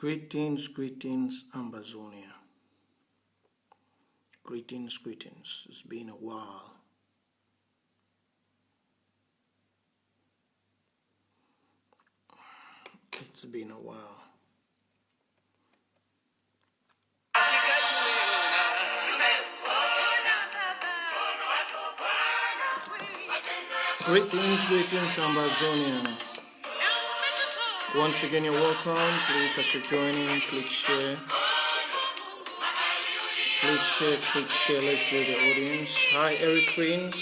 Greetings, greetings, Ambazonia. Greetings, greetings. It's been a while. It's been a while. Greetings, greetings, Ambazonia. Once again, you're welcome. Please, as you're joining, click share. Click share. Let's do the audience. Hi, Eric Queens.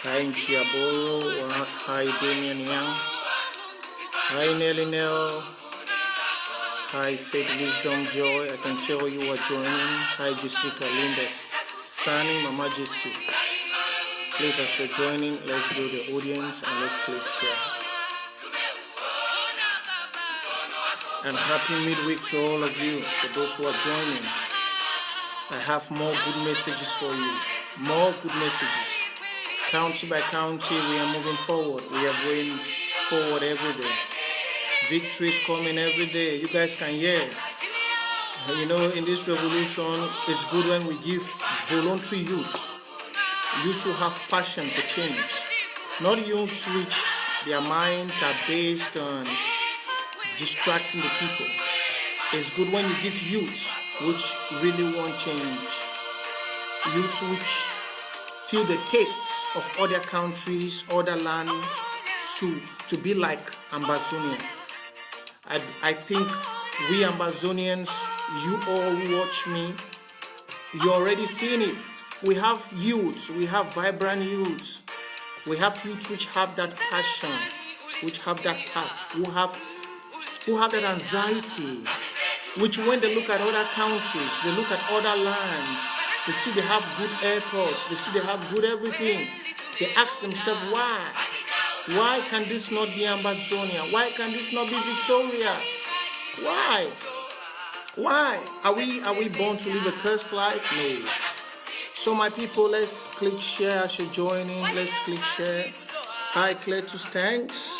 Hi, Nchiaboro. Hi, Damian Young. Hi, Nelly Nell. Hi, Faith Wisdom Joy. I can see all you are joining. Hi, Jessica Linda. Sunny, Mama Jessie. Please, as you're joining, let's do the audience and let's click share. And happy midweek to all of you, for those who are joining. I have more good messages for you. More good messages. County by county, we are moving forward. We are going forward every day. Victory is coming every day. You guys can hear. You know, in this revolution, it's good when we give voluntary youth who have passion for change. Not youths which their minds are based on distracting the people. It's good when you give youth which really want change. Youths which feel the tastes of other countries, other land, to be like Ambazonia. I think we Ambazonians, you all who watch me, you already seen it. We have youths, we have vibrant youths. We have youths which have that passion, which have that path, who have that anxiety, which when they look at other countries, they look at other lands, they see they have good airports, they see they have good everything. They ask themselves, why? Why can this not be Ambazonia? Why can this not be Victoria? Why? Why? Are we born to live a cursed life? No. So my people, let's click share as you're joining. Let's click share. Hi, Cletus, thanks.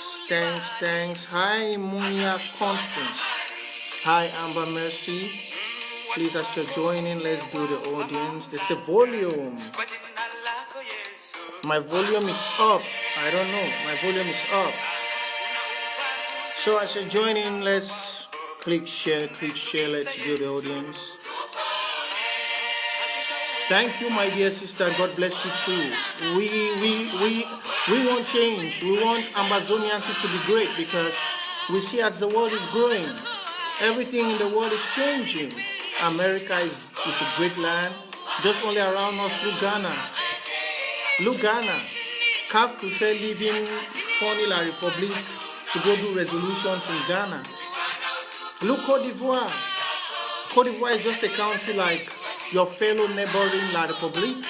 Hi, Munya Constance. Hi, Amber Mercy. Please, as you're joining, let's do the audience. There's a volume. My volume is up. I don't know. My volume is up. So as you're joining, let's click share. Let's do the audience. Thank you, my dear sister. God bless you too. We want change. We want Ambazonians to be great because we see as the world is growing, everything in the world is changing. America is a great land. Just only around us, look Ghana. Look Ghana. CAF prefer leaving Funny La Republic to go do resolutions in Ghana. Look Cote d'Ivoire. Cote d'Ivoire is just a country like your fellow neighboring La Republique.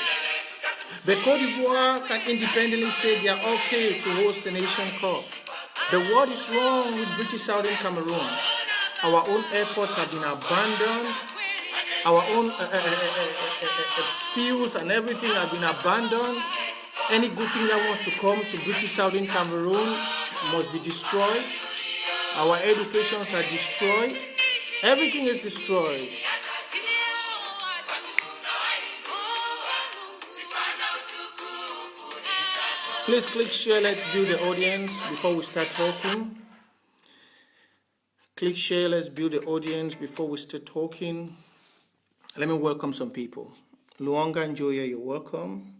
But Cote d'Ivoire can independently say they are okay to host the Nation Cup. The world is wrong with British Southern Cameroon. Our own airports have been abandoned. Our own fields and everything have been abandoned. Any good thing that wants to come to British Southern Cameroon must be destroyed. Our educations are destroyed. Everything is destroyed. Please click share. Let's build the audience before we start talking. Click share. Let's build the audience before we start talking. Let me welcome some people. Luanga Njoya, you're welcome.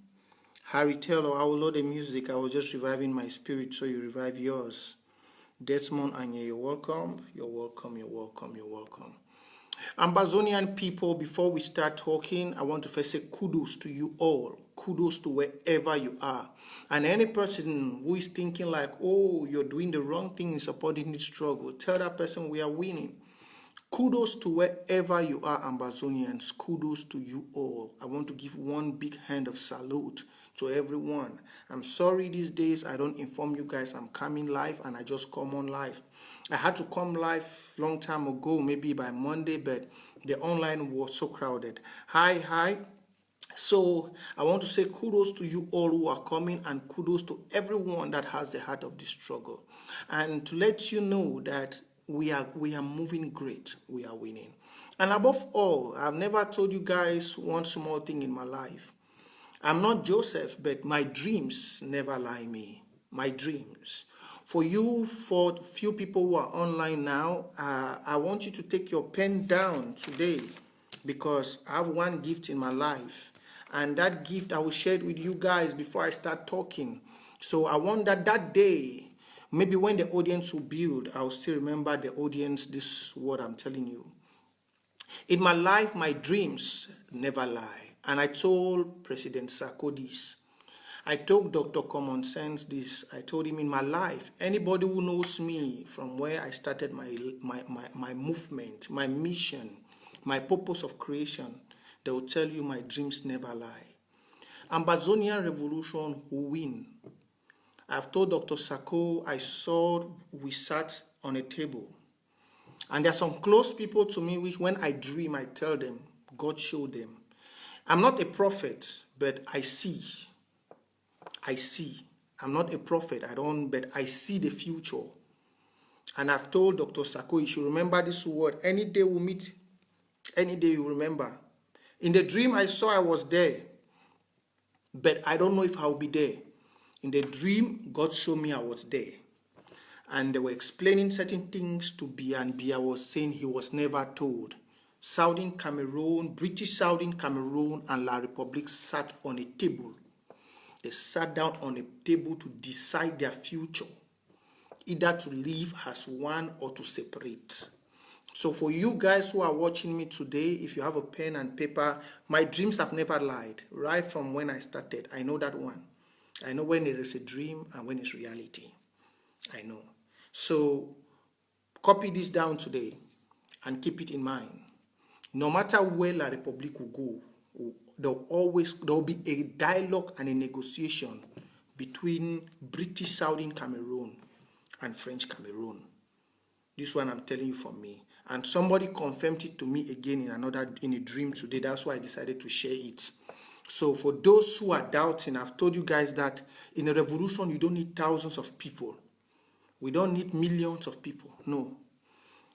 Harry Taylor, I will load the music. I was just reviving my spirit, so you revive yours. Desmond Anya, you're welcome. You're welcome. Ambazonian people, before we start talking, I want to first say kudos to you all. Kudos to wherever you are. And any person who is thinking like, oh, you're doing the wrong thing in supporting this struggle, tell that person we are winning. Kudos to wherever you are, Ambazonians. Kudos to you all. I want to give one big hand of salute to everyone. I'm sorry these days I don't inform you guys I'm coming live and I just come on live. I had to come live long time ago, maybe by Monday, but the online was so crowded. Hi. So I want to say kudos to you all who are coming and kudos to everyone that has the heart of this struggle. And to let you know that we are moving great. We are winning. And above all, I've never told you guys one small thing in my life. I'm not Joseph, but my dreams never lie me. My dreams. For you, for few people who are online now, I want you to take your pen down today because I have one gift in my life. And that gift I will share it with you guys before I start talking. So I want that day, maybe when the audience will build, I'll still remember the audience, this word I'm telling you. In my life, my dreams never lie. And I told President Sarko this. I told Dr. Common Sense this. I told him in my life, anybody who knows me from where I started my movement, my mission, my purpose of creation, they will tell you my dreams never lie. Amazonian revolution will win. I've told Dr. Sarko, I saw we sat on a table. And there are some close people to me which when I dream, I tell them, God showed them. I'm not a prophet, but I see. I see. I'm not a prophet, but I see the future. And I've told Dr. Sarko, you should remember this word. Any day we meet, any day you remember. In the dream I saw I was there, but I don't know if I'll be there. In the dream, God showed me I was there. And they were explaining certain things to Bia, and Bia was saying he was never told. Southern Cameroon, British Southern Cameroon and La République sat on a table. They sat down on a table to decide their future, either to live as one or to separate. So for you guys who are watching me today, if you have a pen and paper, my dreams have never lied. Right from when I started, I know that one. I know when it is a dream and when it's reality. I know. So copy this down today and keep it in mind. No matter where La République will go, there will be a dialogue and a negotiation between British Southern Cameroon and French Cameroon. This one I'm telling you from me. And somebody confirmed it to me again in a dream today. That's why I decided to share it. So for those who are doubting, I've told you guys that in a revolution, you don't need thousands of people. We don't need millions of people. No.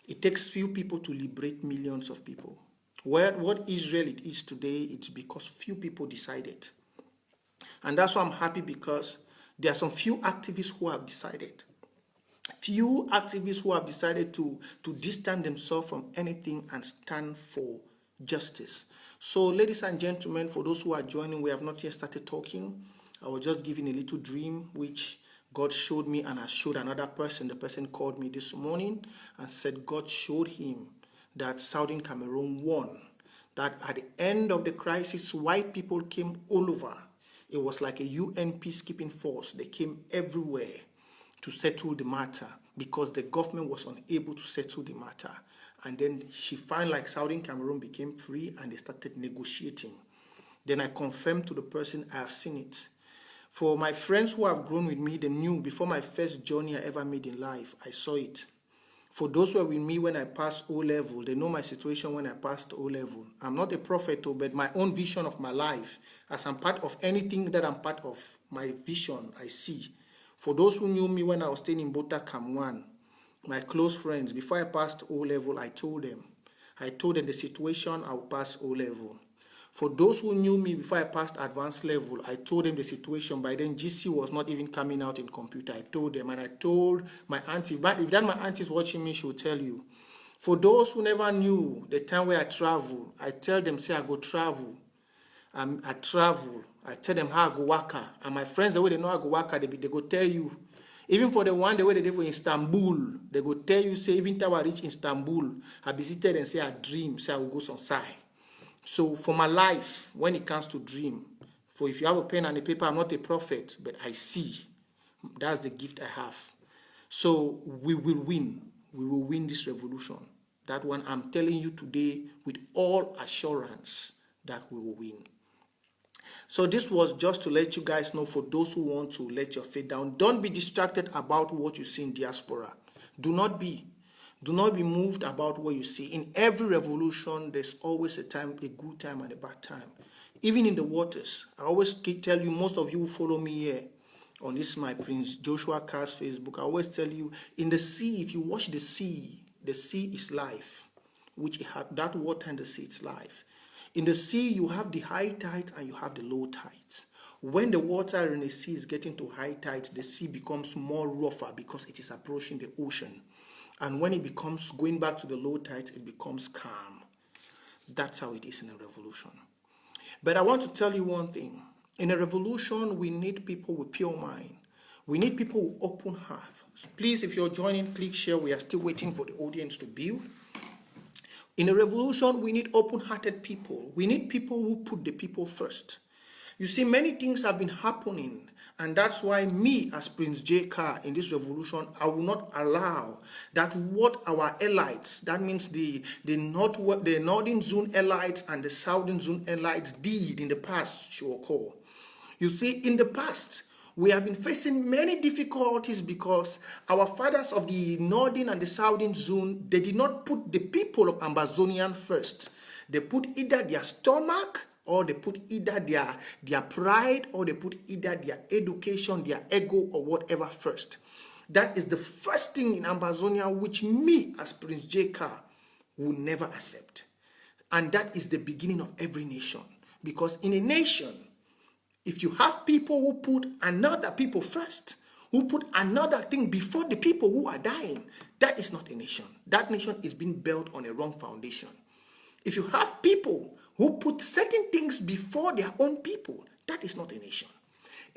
It takes few people to liberate millions of people. What Israel it is today, it's because few people decided. And that's why I'm happy, because there are some few activists who have decided. Few activists who have decided to distance themselves from anything and stand for justice. So, ladies and gentlemen, for those who are joining, we have not yet started talking. I was just giving a little dream which God showed me, and I showed another person. The person called me this morning and said God showed him that Southern Cameroon won. That at the end of the crisis, white people came all over. It was like a UN peacekeeping force. They came everywhere to settle the matter because the government was unable to settle the matter. And then she found like Southern Cameroon became free and they started negotiating. Then I confirmed to the person I have seen it. For my friends who have grown with me, they knew before my first journey I ever made in life, I saw it. For those who were with me when I passed O-level, they know my situation when I passed O-level. I'm not a prophet, but my own vision of my life, as I'm part of anything that I'm part of, my vision, I see. For those who knew me when I was staying in Bota Cam 1, my close friends, before I passed O-level, I told them the situation, I will pass O-level. For those who knew me before I passed advanced level, I told them the situation. By then, GC was not even coming out in computer. I told them, and I told my auntie. If that my auntie is watching me, she will tell you. For those who never knew the time where I travel, I tell them, say I go travel. I travel. I tell them how I go waka. And my friends, the way they know I go waka, they go tell you. Even for the one, the way they did for Istanbul, they go tell you, say, even till I reach Istanbul, I visited and say I dream, say I will go some side. So for my life, when it comes to dream, for if you have a pen and a paper, I'm not a prophet, but I see. That's the gift I have. So we will win. We will win this revolution. That one I'm telling you today with all assurance that we will win. So this was just to let you guys know, for those who want to let your faith down. Don't be distracted about what you see in diaspora. Do not be moved about what you see. In every revolution, there's always a good time and a bad time. Even in the waters, I always tell you, most of you who follow me here, on this my Prince Joshua CARR's Facebook. I always tell you, in the sea, if you watch the sea is life, which it had, that water in the sea is life. In the sea, you have the high tides and you have the low tides. When the water in the sea is getting to high tides, the sea becomes more rougher because it is approaching the ocean. And when it becomes going back to the low tides, it becomes calm. That's how it is in a revolution. But I want to tell you one thing. In a revolution, we need people with pure mind. We need people with open heart. Please, if you're joining, click share. We are still waiting for the audience to build. In a revolution, we need open-hearted people. We need people who put the people first. You see, many things have been happening, and that's why me, as Prince J. CARR, in this revolution, I will not allow that what our elites, that means the northern zone elites and the southern zone elites did in the past should occur. You see, in the past, we have been facing many difficulties because our fathers of the northern and the southern zone, they did not put the people of Ambazonian first. They put either their stomach, or they put either their pride, or they put either their education, their ego, or whatever first. That is the first thing in Ambazonia which me, as Prince J. CARR, will never accept. And that is the beginning of every nation. Because in a nation, if you have people who put another people first, who put another thing before the people who are dying, that is not a nation. That nation is being built on a wrong foundation. If you have people who put certain things before their own people, that is not a nation.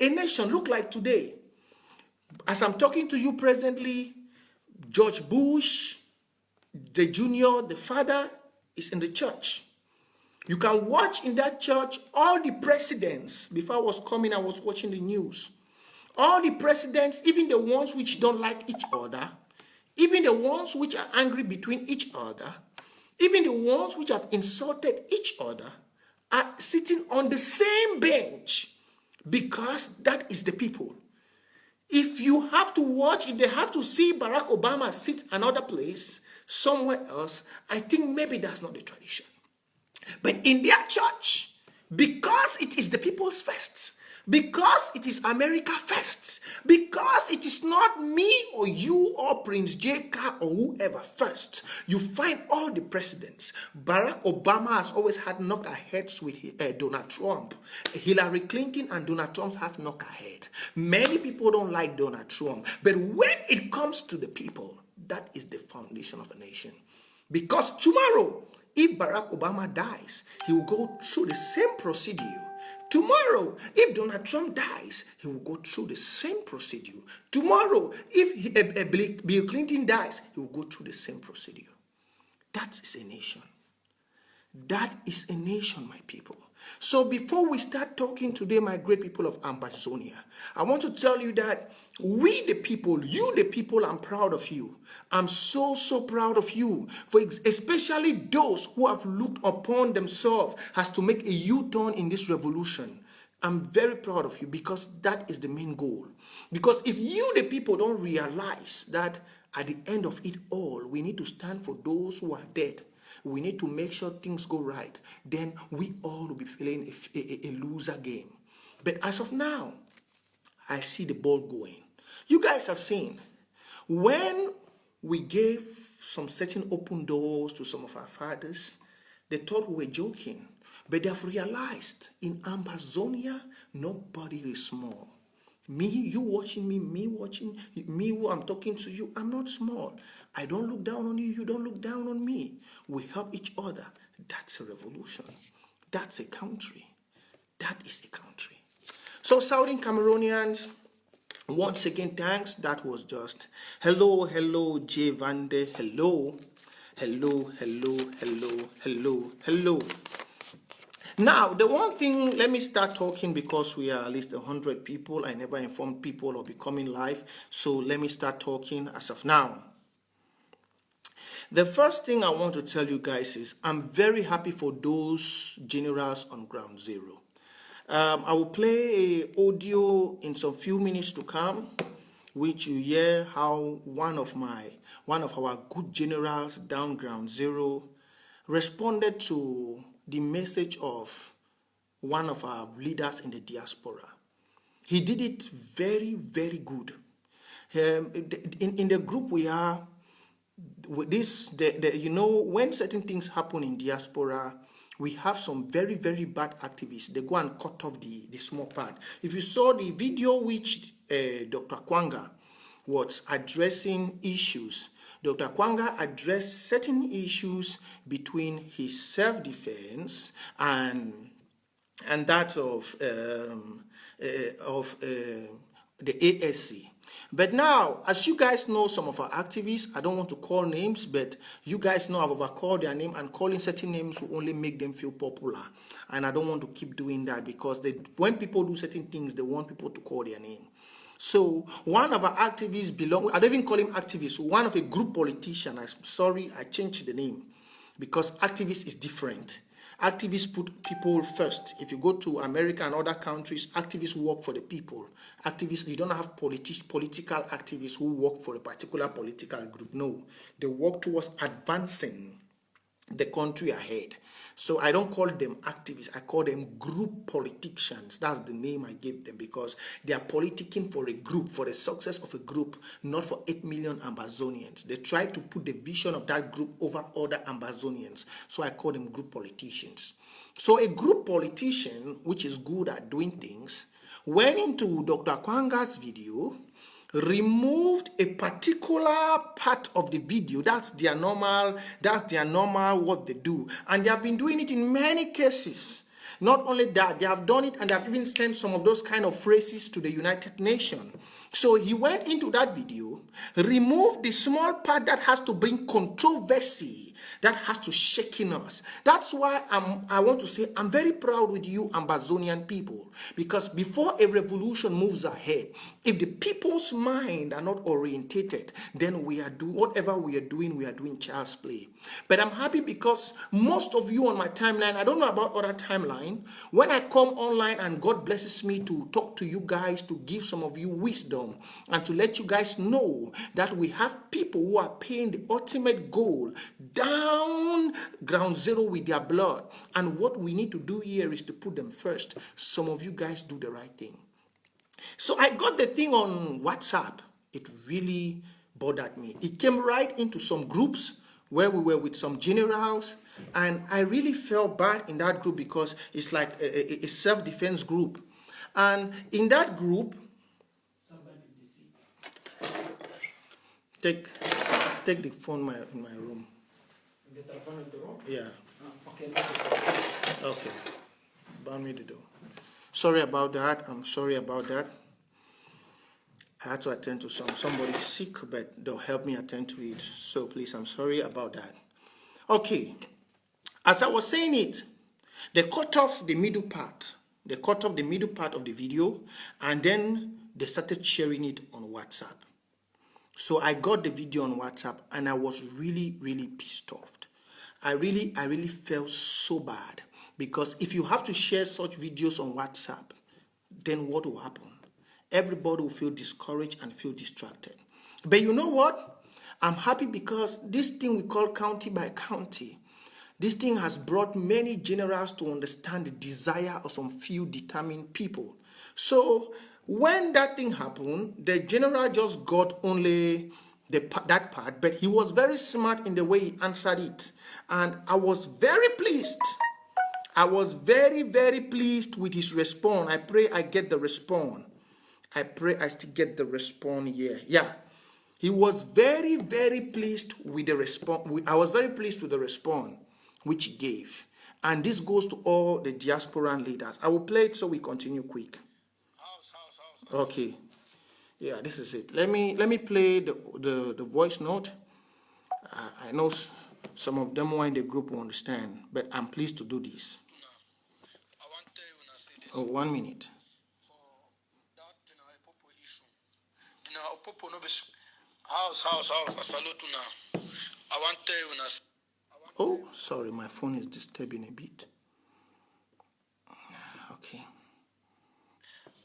A nation look like today. As I'm talking to you presently, George Bush, the junior, the father, is in the church. You can watch in that church all the presidents. Before I was coming, I was watching the news. All the presidents, even the ones which don't like each other, even the ones which are angry between each other, even the ones which have insulted each other, are sitting on the same bench because that is the people. If you have to watch, if they have to see Barack Obama sit another place, somewhere else, I think maybe that's not the tradition. But in their church, because it is the people's first, because it is America first, because it is not me or you or Prince J. CARR or whoever first, you find all the presidents. Barack Obama has always had knock-heads with Donald Trump. Hillary Clinton and Donald Trump have knock-head. Many people don't like Donald Trump. But when it comes to the people, that is the foundation of a nation. Because tomorrow, if Barack Obama dies, he will go through the same procedure. Tomorrow, if Donald Trump dies, he will go through the same procedure. Tomorrow, if Bill Clinton dies, he will go through the same procedure. That is a nation. That is a nation, my people. So before we start talking today, my great people of Ambazonia, I want to tell you that we the people, you the people, I'm proud of you. I'm so proud of you. For especially those who have looked upon themselves as to make a U-turn in this revolution. I'm very proud of you because that is the main goal. Because if you the people don't realize that at the end of it all, we need to stand for those who are dead. We need to make sure things go right. Then we all will be playing a loser game. But as of now, I see the ball going. You guys have seen, when we gave some certain open doors to some of our fathers, they thought we were joking. But they have realized in Ambazonia, nobody is small. Me, you watching me, me watching me, who I'm talking to you, I'm not small. I don't look down on you, you don't look down on me. We help each other. That's a revolution. That's a country. That is a country. So Southern Cameroonians, once again, thanks. That was just hello, J. Vande, hello. Now, the one thing, let me start talking because we are at least 100 people. I never informed people of becoming live. So let me start talking as of now. The first thing I want to tell you guys is I'm very happy for those generals on ground zero. I will play an audio in some few minutes to come, which you hear how one of our good generals down ground zero responded to the message of one of our leaders in the diaspora. He did it very, very good. In the group we are, with this, you know, when certain things happen in diaspora, we have some very, very bad activists. They go and cut off the small part. If you saw the video which Dr. Akwanga was addressing issues, Dr. Akwanga addressed certain issues between his self-defense and that of the ASC. But now, as you guys know, some of our activists, I don't want to call names, but you guys know I've overcalled their name, and calling certain names will only make them feel popular. And I don't want to keep doing that, because when people do certain things, they want people to call their name. So one of our activists I don't even call him activist, one of a group politician, I'm sorry, I changed the name, because activist is different. Activists put people first. If you go to America and other countries, activists work for the people. Activists, you don't have political activists who work for a particular political group. No, they work towards advancing the country ahead. So I don't call them activists, I call them group politicians. That's the name I gave them, because they are politicking for a group, for the success of a group, not for 8 million Ambazonians. They try to put the vision of that group over other Ambazonians. So I call them group politicians. So a group politician, which is good at doing things, went into Dr. Akwanga's video, removed a particular part of the video. That's their normal what they do. And they have been doing it in many cases. Not only that, they have done it, and they have even sent some of those kind of phrases to the United Nations. So he went into that video, removed the small part that has to bring controversy, that has to shaking us. That's why I want to say I'm very proud with you Ambazonian people, because before a revolution moves ahead, if the people's mind are not orientated, then we are doing whatever we are doing child's play. But I'm happy because most of you on my timeline, I don't know about other timeline, when I come online and God blesses me to talk to you guys, to give some of you wisdom, and to let you guys know that we have people who are paying the ultimate goal down ground zero with their blood. And what we need to do here is to put them first. Some of you guys do the right thing. So I got the thing on WhatsApp. It really bothered me. It came right into some groups where we were with some generals, and I really felt bad in that group, because it's like a self-defense group. And in that group, take the phone in my room. The telephone in the room? Yeah. Okay. Okay. Burn me the door. Sorry about that. I'm sorry about that. I had to attend to somebody sick, but they'll help me attend to it. So please, I'm sorry about that. Okay. As I was saying it, they cut off the middle part. They cut off the middle part of the video, and then they started sharing it on WhatsApp. So I got the video on WhatsApp, and I was really, really pissed off. I really felt so bad, because if you have to share such videos on WhatsApp, then what will happen? Everybody will feel discouraged and feel distracted. But you know what? I'm happy, because this thing we call county by county, this thing has brought many generals to understand the desire of some few determined people. So when that thing happened, the general just got only that part, but he was very smart in the way he answered it. And I was very pleased. I was very, very pleased with his response. I pray I get the response. I pray I still get the response here. Yeah. He was very, very pleased with the response. I was very pleased with the response which he gave. And this goes to all the diasporan leaders. I will play it so we continue quick. Okay. Yeah, this is it. Let me play the voice note. I know some of them who are in the group will understand, but I'm pleased to do this. I want to tell you when I say this. Oh, 1 minute. For that opopo issue. Opopo no be house. I salute you now. I want to tell you when I say. Oh, sorry, my phone is disturbing a bit. Okay.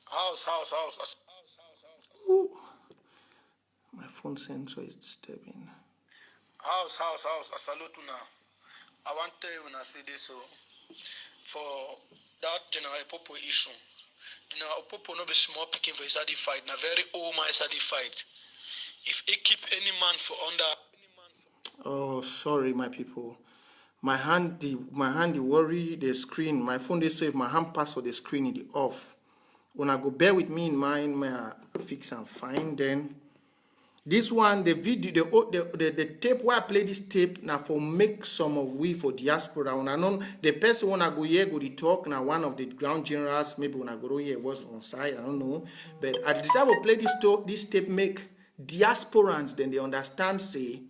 House. Ooh. My phone sensor is disturbing. House. I salute you now. I want to tell you when I say this. So, for that opopo issue, You know, opopo no be small picking for inside the fight. Na very old man inside the fight. If he keep any man for under. Oh, sorry, my people. My hand, the worry, the screen. My phone, they say if my hand pass for the screen, it off. When I go bear with me in mind, may I fix and find then. This one, the video, the tape where I play this tape now for make some of we for diaspora. When I know the person when I go here go the talk now one of the ground generals maybe when I go here was on side I don't know, but I decided to play this tape make diasporans then they understand say.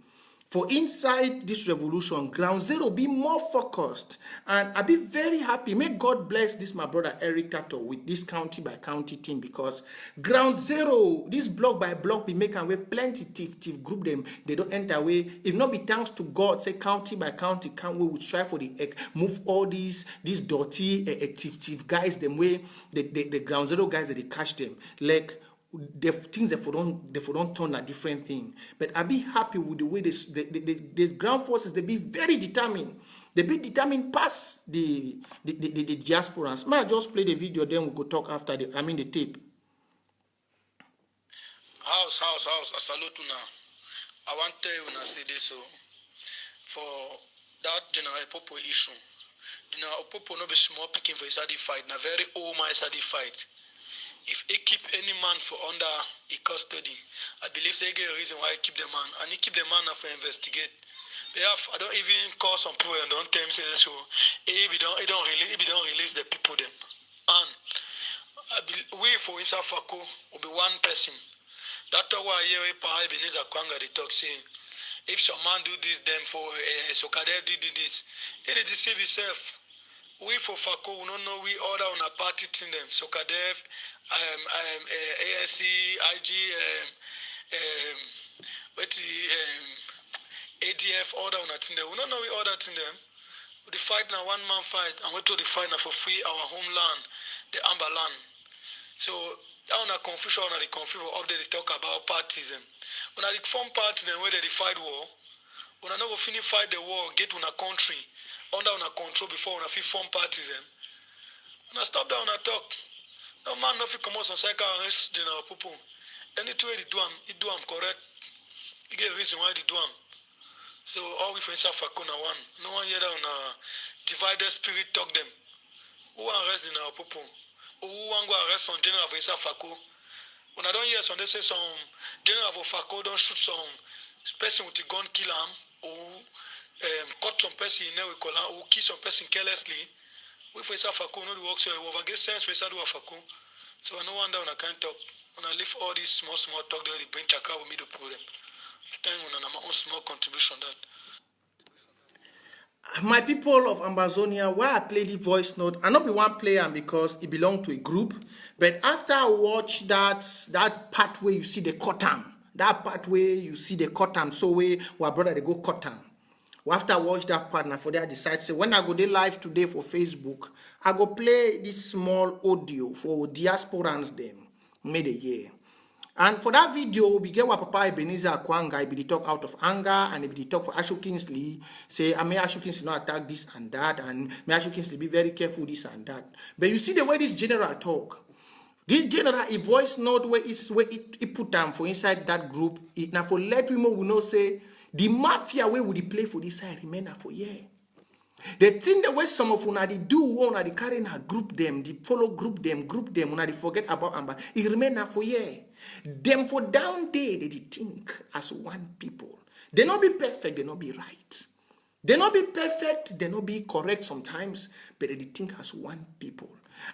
For inside this revolution, Ground Zero be more focused. And I be very happy. May God bless this, my brother Eric Tato, with this county by county team because Ground Zero, this block by block, be making way plenty thief group them. They don't enter away. If not be thanks to God, say county by county, we will try for the move all these dirty thief guys, them way, the Ground Zero guys that they catch them. Like, the things that they don't turn a different thing. But I be happy with the way the ground forces they be very determined. They be determined past the diasporans. May I just play the video, then we go talk after the tape. House, I salute you now. I want to tell you when I say this so for that General Opopo issue. General Opopo no be small picking for inside the fight. Na very old man inside the fight. If he keep any man for under a custody, I believe they get a reason why he keep the man. And he keep the man for investigate. I don't even call some people and don't tell him say so. He don't release the people them. And we for inside Fako will be one person. That's why here Dr Akwanga they talk saying if some man do this them for socadef did this, he deceive himself. We for Fako, we don't know we order on a party to them. Socadef, ASC, IG, ADF order on a thing them. We don't know we order to them. We fight now one man fight, and we to the fight now for free our homeland, the Amber land. So on a confusion, on the confusion update they talk about parties them. When I form parties them where they fight war, when I know we finish fight the war, get on a country. Under on a control before on a form parties them. And I stop down and talk. No man nothing come out on cycle arrest General Opopo. Any two way they do them correct. You get a reason why they do them. So all we for inside Fakuna one. No one here on a divided spirit talk them. Who arrest General Opopo? Who want go arrest some general for inside Fako? When I don't hear some they say some general for Fako don't shoot some person with a gun kill him or cut some person in there we call or kill some person carelessly. We for Fako no the work so we overget sense for do Fako. So I no wonder when I can't talk. When I leave all these small talk there, they bring chaka with me the problem. Thank you, my own small contribution that. My people of Amazonia, why I play the voice note, I not be one player because it belonged to a group. But after I watch that part where you see the cotton, that part where you see the cotton, so where our brother they go cotton. After I watch that part, now for that I decide say when I go there live today for Facebook, I go play this small audio for diasporans them made a year. And for that video, we get what Papa Ebenezer Akwanga, he be the talk out of anger, and he be the talk for Ashu Kingsley, say, I may Ashu Kingsley not attack this and that, and may Ashu Kingsley be very careful this and that. But you see the way this general talk. This general, a voice note where he put them for inside that group, now for let women will know say, the mafia way would he play for this side remain for year. The thing the way some of una they do, una they carry a group them, they follow group them, una they forget about Amba. It remain for year. Them for down there, they think as one people. They not be perfect, they not be right. They not be perfect, they not be correct sometimes, but they think as one people.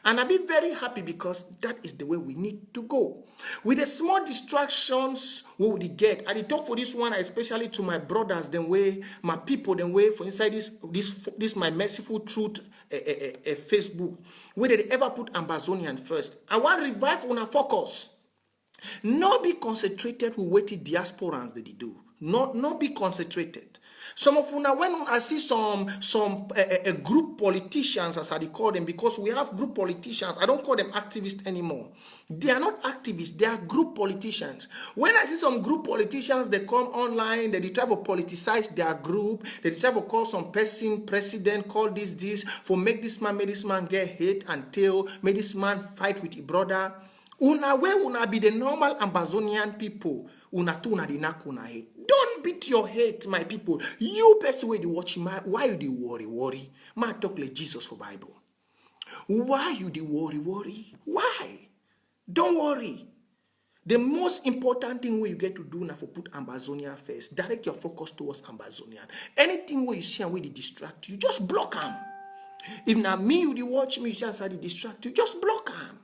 And I be very happy because that is the way we need to go. With the small distractions we would get. I talk for this one, especially to my brothers, then way my people, then way for inside this my merciful truth Facebook, where they ever put Ambazonian first. I want to revive on a focus. Not be concentrated with what diasporans that they do. Not be concentrated. Some of una, when I see some group politicians, as I call them, because we have group politicians, I don't call them activists anymore. They are not activists, they are group politicians. When I see some group politicians, they come online, they try to politicize their group, they try to call some person president, call this, for make this man get hate and tail, make this man fight with his brother. Una be the normal Amazonian people. Una hate. Don't beat your hate, my people. You person way they watch why you dey worry? Man talk like Jesus for Bible. Why you dey worry? Why? Don't worry. The most important thing where you get to do now for put Ambazonia first. Direct your focus towards Ambazonian. Anything where you see and where they distract you, just block them. If now me you dey watch me, you see and they distract you, just block them.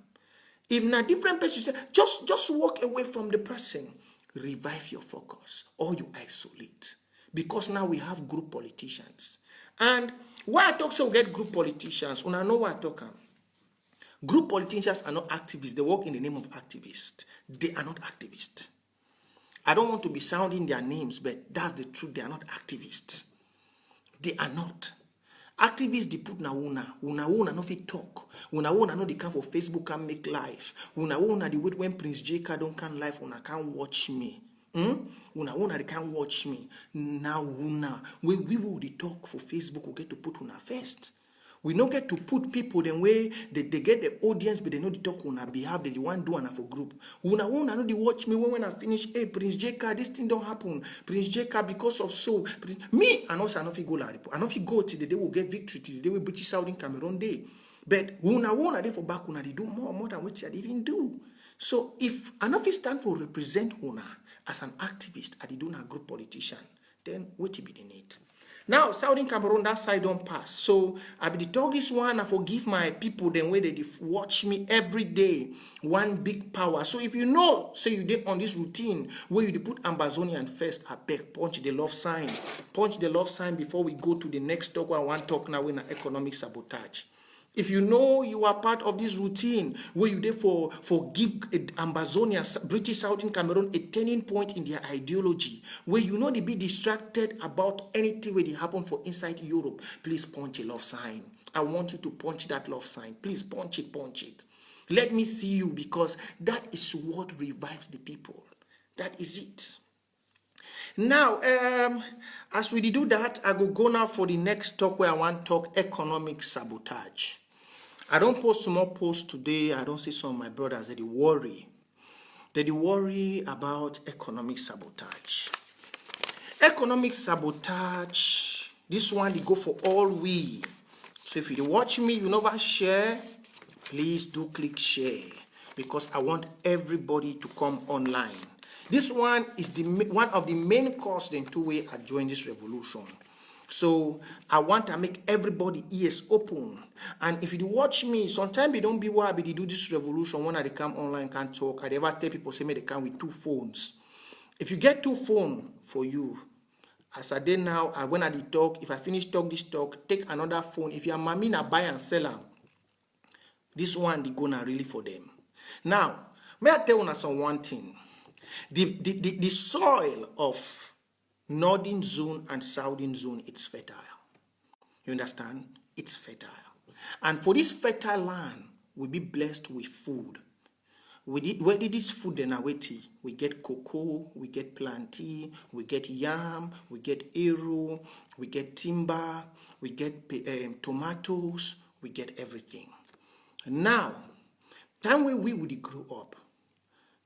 If na different person, you say, just walk away from the person. Revive your focus or you isolate. Because now we have group politicians. And why I talk so get group politicians, when I know what I talk about. Group politicians are not activists. They work in the name of activists. They are not activists. I don't want to be sounding their names, but that's the truth. They are not activists. They are not. Activists, they put na una no fit talk. Una no they come for Facebook can make live. Una the wait when Prince J.K. don't can live, una can't watch me. Una they can't watch me. Now we will the talk for Facebook, we get to put una first. We don't get to put people the way they get the audience, but they know the talk on our behalf, they want to do for group. Una know they watch me when I finish, hey, Prince J.K., this thing don't happen. Prince J.K., because of so. Me, I know I not go like I know if you go till the day we'll get victory, till the day we British Southern Cameroon day. But una they for back, una they do more than what they even do. So if I know if stand for represent una as an activist, I do not group politician, then what be the need? Now, Southern Cameroon, that side don't pass. So, I be talk this one, I forgive my people the way they watch me every day. One big power. So, if you know, say you did on this routine, where you put Ambazonian first, I beg, punch the love sign. Punch the love sign before we go to the next talk, where I want to talk now in economic sabotage. If you know you are part of this routine where you therefore give Ambazonia, British Southern Cameroon, a turning point in their ideology, where you know they be distracted about anything where they happen for inside Europe, please punch a love sign. I want you to punch that love sign. Please punch it. Let me see you, because that is what revives the people. That is it. Now, as we do that, I will go now for the next talk where I want to talk economic sabotage. I don't post some more posts today. I don't see some of my brothers that they worry. They worry about economic sabotage. Economic sabotage, this one they go for all we. So if you watch me, you never share, please do click share, because I want everybody to come online. This one is one of the main causes in two ways I joined this revolution. So I want to make everybody ears open. And if you watch me, sometimes they don't be why they do this revolution when they come online, can't talk. I never tell people say me they come with 2 phones. If you get 2 phones for you, as I did now, when I did talk, if I finish this talk, take another phone. If you're mommy na buy and sell them, this one they gonna really for them. Now, may I tell you some one thing. The soil of northern zone and southern zone, it's fertile. You understand? It's fertile. And for this fertile land, we'll be blessed with food. Where did this food then away? We get cocoa, we get plantain, we get yam, we get arrow, we get timber, we get tomatoes, we get everything. Now, time when we would grow up,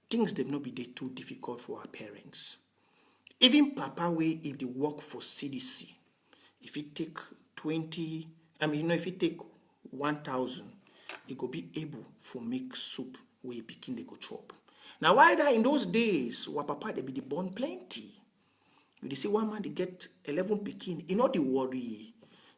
things they not be too difficult for our parents. Even Papa way, if they work for CDC, if it take 20, if it take 1,000, it go be able to make soup where pikin they go chop. Now why that in those days, what Papa they be the born plenty. You see one man they get 11 pikin, you know they worry,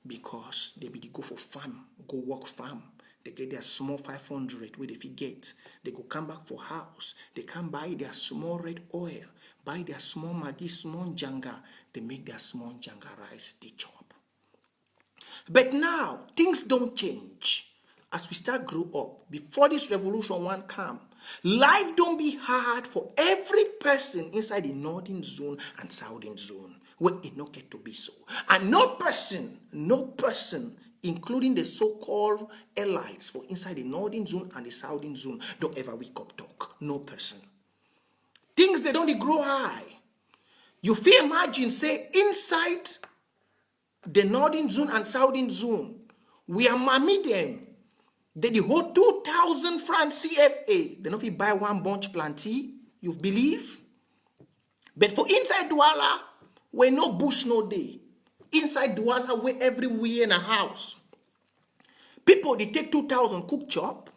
because they be the go for farm, go work farm. They get their small 500 where they get. They go come back for house. They can buy their small red oil, buy their small Maggi, small janga. They make their small janga rice, they chop. But now, things don't change. As we start grow up, before this revolution one come, life don't be hard for every person inside the northern zone and southern zone. where it not get to be so. And no person, including the so-called allies for inside the northern zone and the southern zone, don't ever wake up talk. No person. Things they don't grow high. You feel imagine, say, inside the northern zone and southern zone, we are mammy them. They the whole 2,000 francs CFA. They don't fit buy one bunch planty. You believe? But for inside Douala, where no bush no day. Inside Douala, where everywhere in a house. People, they take 2,000 cook chop.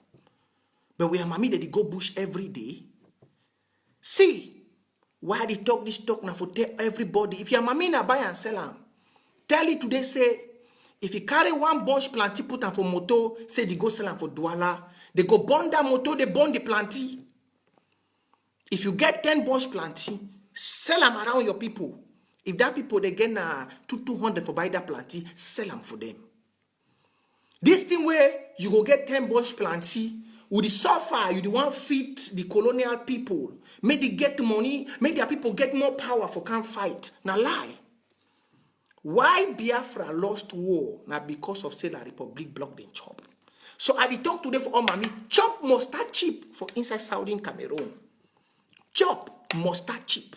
But we are mammy that they go bush every day. See, why they talk this talk now for tell everybody. If you are mammy na buy and sell them, tell it today, say, if you carry one bunch planty, put them for moto, say they go sell them for Douala. They go burn that moto, they burn the planty. If you get 10 bunch planty, sell them around your people. If that people, they get 200 for buy that planty, sell them for them. This thing where you go get 10 bunch planty, with the suffer, you the one feed the colonial people. Make they get money, make their people get more power for can't fight. Now lie. Why Biafra lost war? Now because of say la Republic blocked them chop. So I talk today for all mommy, chop must start cheap for inside Southern Cameroon. Chop must start cheap.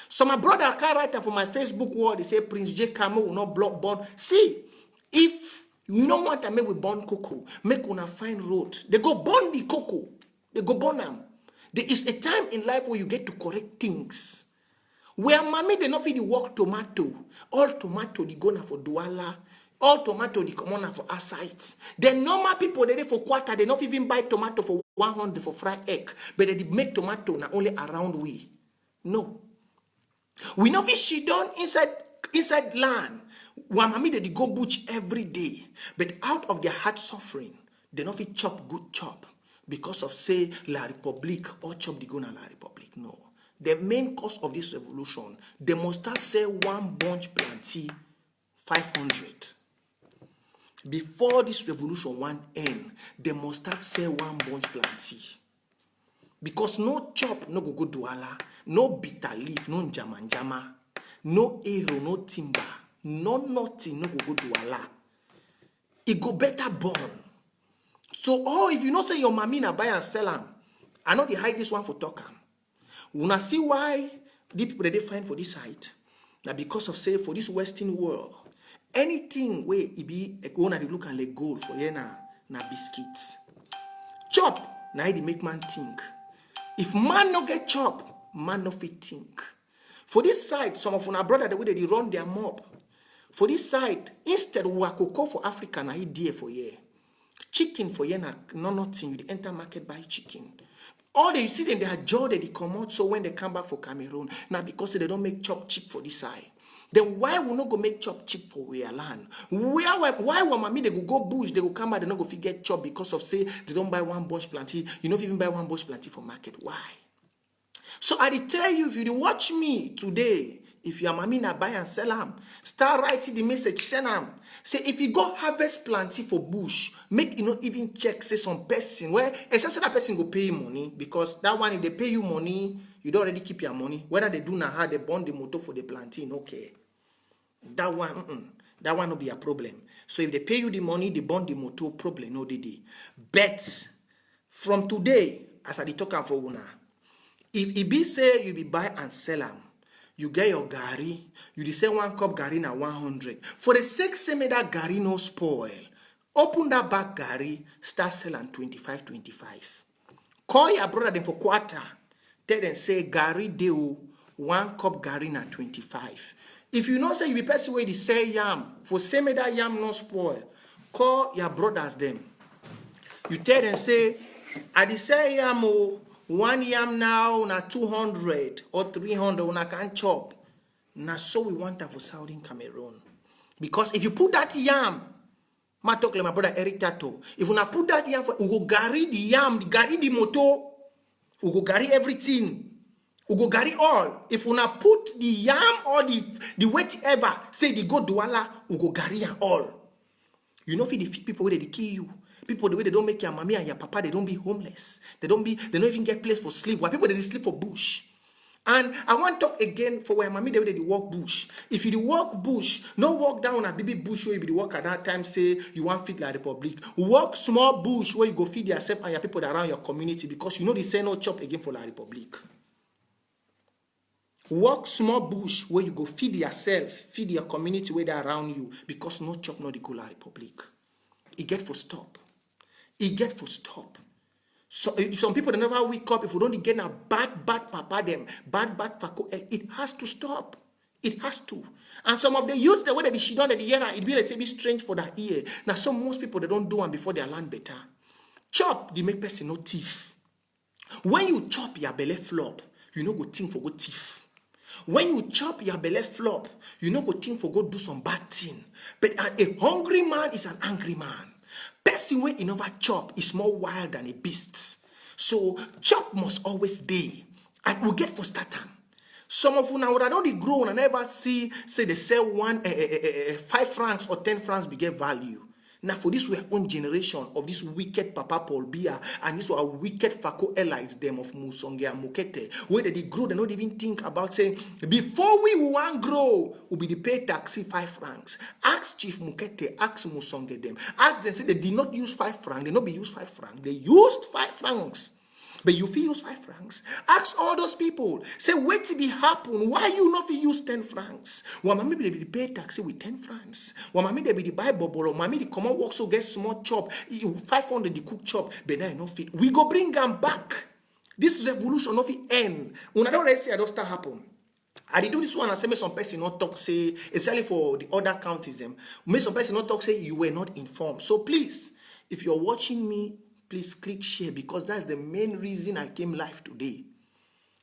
So my brother can write for my Facebook wall, they say Prince J. Camo will not block bond. See, if you don't want to make we burn cocoa, make una find road. They go burn the cocoa. They go burn them. There is a time in life where you get to correct things. Where mommy they not feed the work tomato. All tomato they go na for Douala. All tomato they come on for our sites. The normal people they for quarter, they not even buy tomato for 100 for fried egg. But they make tomato na only around we. No. We not fish she done inside land. Where mommy they go butch every day. But out of their heart suffering, they not fit chop good chop. Because of say La Republique or chop the go na La Republique. No. The main cause of this revolution, they must start say one bunch planty 500. Before this revolution one end, they must start say one bunch planty. Because no chop, no go Douala, no bitter leaf, no njama, no arrow, no timber, no nothing, no go Douala. It go better burn. So, if you know say your mammy na buy and sell them, I know they hide this one for talk am. Una see why the people they find for this site? Now because of say for this Western world, anything where it be gonna look and let gold for you na biscuits. Chop, now it make man think. If man no get chop, man no fit think. For this side, some of our brother the way they run their mob. For this side, instead we cocoa for Africa na dear for ye. Chicken for ye na nothing. You enter market buy chicken. All they see them, they are jaw that they come out. So when they come back for Cameroon, now because they don't make chop cheap for this side, then why will not go make chop cheap for where land? Why will mommy they go bush, they go come back, they not go get chop because of say they don't buy one bush planty. You don't even buy one bush planty for market. Why? So I tell you, if you watch me today, if you are mommy na buy and sell them, start writing the message, send them. Say if you go harvest planty for bush, make you not even check say some person where except that person go pay you money, because that one if they pay you money, you don't already keep your money. Whether they do now how they burn the motor for the planting, okay. That one will be a problem. So if they pay you the money, they burn the motor, problem no day. But from today, as I talk for una, if it be say you be buy and sell them, you get your gari, you say 1 cup gari na 100. For the sake say me that gari no spoil, open that back gari, start selling 25. Call your brother them for quarter. Tell them say gari deu 1 cup gari na 25. If you know say you be person where they sell yam, for say me that yam no spoil, call your brothers them. You tell them say, I dey sell yam o. 1 yam now na 200 or 300 when I can chop. Now so we want that for Southern Cameroon. Because if you put that yam, ma talk like my brother Eric Tato, if you put that yam, we go gari the yam, gari the moto, we go gari everything. We go gari all. If we put the yam or the whatever, say they go Douala, we go gari and all. You know, if the people where they kill you. People the way they don't make your mommy and your papa, they don't be homeless. They don't even get place for sleep. Why people they sleep for bush? And I want to talk again for where mommy they walk bush. If you walk bush, no walk down a baby bush where you be walk at that time, say you want feed like Republic. Walk small bush where you go feed yourself and your people around your community, because you know they say no chop again for la Republic. Walk small bush where you go feed yourself, feed your community where they around you, because no chop no the go la Republic. It get for stop. It get for stop. So some people, they never wake up. If we don't get a bad papa them, bad fako, it has to stop. It has to. And some of the youths, the way that she done at the year, it be like say be strange for that ear. Now, most people, they don't do one before they learn better. Chop, they make person no thief. When you chop your belly flop, you no go think for go thief. When you chop your belly flop, you no go think for go do some bad thing. But a hungry man is an angry man. Person wey never chop is more wild than a beast. So chop must always be, and we get for start time. Some of you now would not grow and never see say they sell 5 francs or 10 francs be get value. Now for this we own generation of this wicked Papa Paul Biya and this were wicked Fako allies them of Musonge and Mukete, where they grow, they don't even think about saying before we want grow, we be the pay taxi 5 francs. Ask Chief Mukete, ask Musonge them. Ask them say they did not use 5 francs, they not be used 5 francs, they used 5 francs. But you feel use 5 francs. Ask all those people. Say, what did it happen? Why you not use 10 francs? Well, mommy they be pay taxi with 10 francs. Well, mommy they be the buy bubble. Or mommy the come on work so get small chop. 500 the cook chop. But now no fit. We go bring them back. This revolution of it end. When I don't really say I don't start happen. I did do this one and say me some person not talk say, especially for the other counties them. Me some person not talk say you were not informed. So please, if you're watching me, please click share, because that's the main reason I came live today.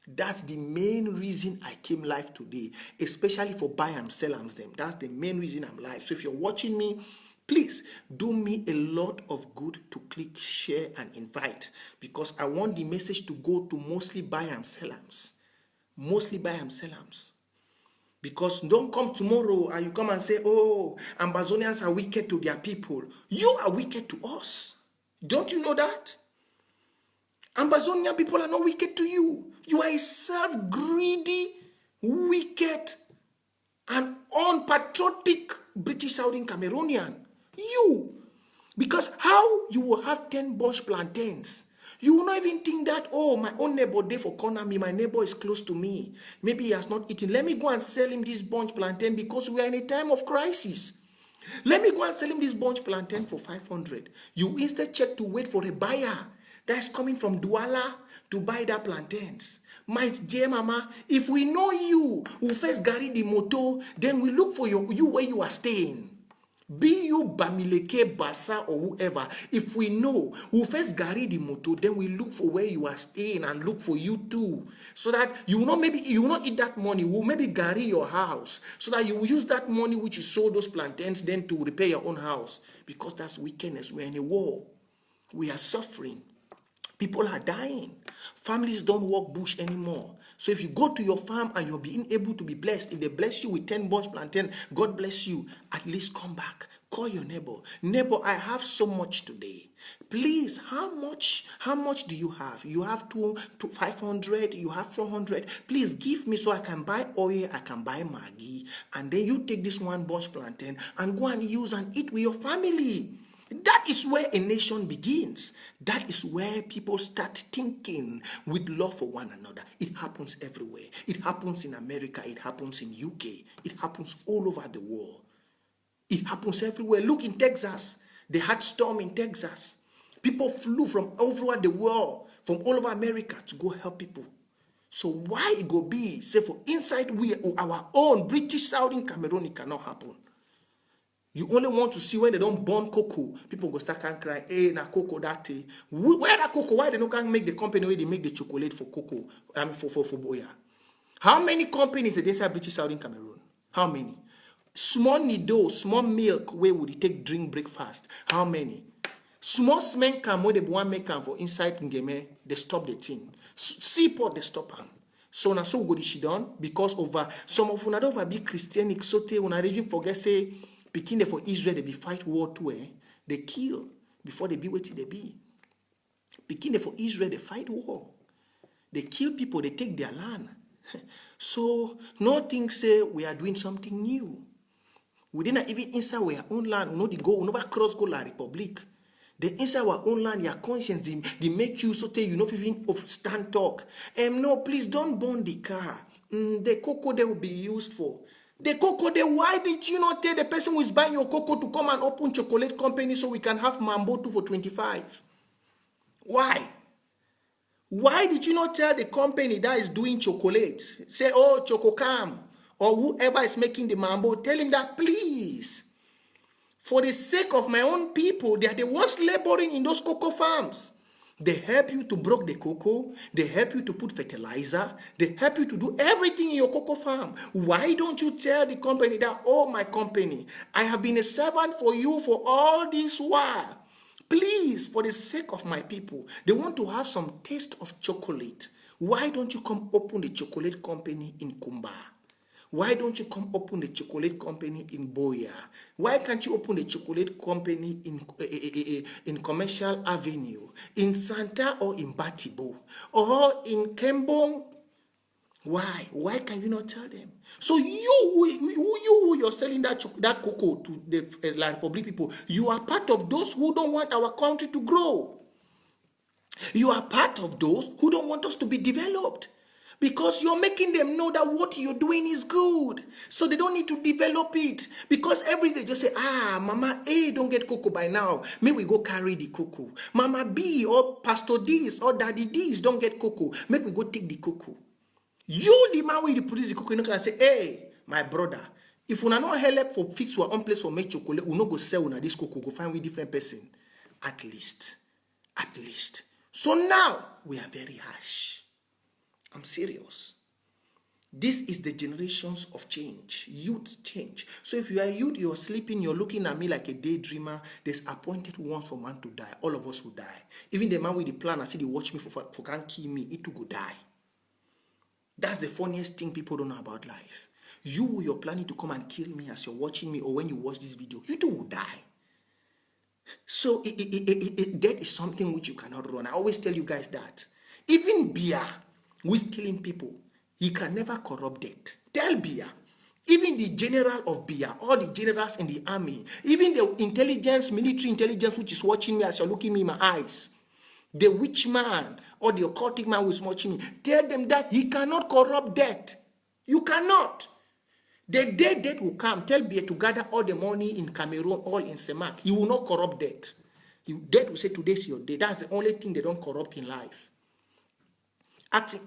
That's the main reason I came live today, especially for buy and sell them. That's the main reason I'm live. So if you're watching me, please do me a lot of good to click share and invite, because I want the message to go to mostly buy and sell them. Mostly buy and sell them. Because don't come tomorrow and you come and say, oh, Ambazonians are wicked to their people. You are wicked to us. Don't you know that? Ambazonian people are not wicked to you. You are a self-greedy, wicked, and unpatriotic British Southern Cameroonian. You. Because how you will have 10 bush plantains? You will not even think that, oh, my own neighbor there for corner me, my neighbor is close to me. Maybe he has not eaten. Let me go and sell him this bunch plantain because we are in a time of crisis. Let me go and sell him this bunch plantain for 500. You instead check to wait for a buyer that's coming from Douala to buy that plantains. My dear mama, if we know you, we first carry the motor, then we look for you where you are staying. Be you Bamileke, Basa, or whoever. If we know, we'll first carry the motor, then we look for where you are staying and look for you too. So that you will not eat that money. We'll maybe carry your house. So that you will use that money which you sold those plantains then to repair your own house. Because that's wickedness. We're in a war. We are suffering. People are dying. Families don't walk bush anymore. So if you go to your farm and you're being able to be blessed, if they bless you with 10 bunch plantain, God bless you. At least come back. Call your neighbor. Neighbor, I have so much today. Please, how much do you have? You have 500, you have 400. Please give me so I can buy oil, I can buy Maggi. And then you take this 1 bunch plantain and go and use and eat with your family. That is where a nation begins. That is where people start thinking with love for one another. It happens everywhere. It happens in America. It happens in UK. It happens all over the world. It happens everywhere. Look in Texas. They had storm in Texas. People flew from all over the world, from all over America to go help people. So why it go be, say for inside we our own British Southern Cameroon, it cannot happen. You only want to see when they don't burn cocoa. People go start and cry, hey, na cocoa that day. Where that cocoa? Why they don't can make the company where they make the chocolate for cocoa? For Boya. How many companies are inside British Southern Cameroon? How many? Small nido, small milk, where would you take drink breakfast? How many? Small cement can where they want make for inside Ngeme, they stop the thing. Seaport, they stop them. So na so good she done because of some of una don't be Christianic, so they una even forget say. Picking for Israel, they be fight war too. They kill before they be what they be. Picking for Israel, they fight war. They kill people, they take their land. So nothing say we are doing something new. We didn't even inside our own land, we know the go, we never cross go la republic. The inside our own land, your conscience, they make you so tell you not even stand talk. No, please don't burn the car. The cocoa they will be used for. The cocoa there, why did you not tell the person who is buying your cocoa to come and open chocolate company so we can have Mambo 2 for 25? Why? Why did you not tell the company that is doing chocolate, say, oh, Chococam, or whoever is making the Mambo, tell him that, please, for the sake of my own people, they are the ones laboring in those cocoa farms. They help you to broke the cocoa. They help you to put fertilizer. They help you to do everything in your cocoa farm. Why don't you tell the company that, oh, my company, I have been a servant for you for all this while. Please, for the sake of my people, they want to have some taste of chocolate. Why don't you come open the chocolate company in Kumba? Why don't you come open the chocolate company in Boya? Why can't you open the chocolate company in Commercial Avenue, in Santa or in Batibo, or in Kembong? Why? Why can you not tell them? So you're selling that cocoa to the La Republic people. You are part of those who don't want our country to grow. You are part of those who don't want us to be developed. Because you're making them know that what you're doing is good. So they don't need to develop it. Because every day just say, Mama A don't get cocoa by now. May we go carry the cocoa. Mama B or Pastor this or Daddy this don't get cocoa. May we go take the cocoa. You, the man will produce the cocoa, you can say, hey, my brother, if we are not help for fix our own place for make chocolate, we not go sell una this cocoa, go find with different person. At least. So now, we are very harsh. I'm serious. This is the generations of change. Youth change. So if you are youth, you're sleeping, you're looking at me like a daydreamer, there's appointed ones for man to die. All of us will die. Even the man with the plan, I see they watch me for can't kill me, it too go die. That's the funniest thing people don't know about life. You're planning to come and kill me as you're watching me, or when you watch this video, you too will die. So death is something which you cannot run. I always tell you guys that. Even Bia, who is killing people, he can never corrupt death. Tell Bia. Even the general of Bia, all the generals in the army, even the intelligence, military intelligence, which is watching me as you're looking me in my eyes, the witch man or the occultic man who is watching me, tell them that he cannot corrupt death. You cannot. The day death will come, tell Bia to gather all the money in Cameroon, all in Semak. He will not corrupt death. Death will say, today's your day. That's the only thing they don't corrupt in life.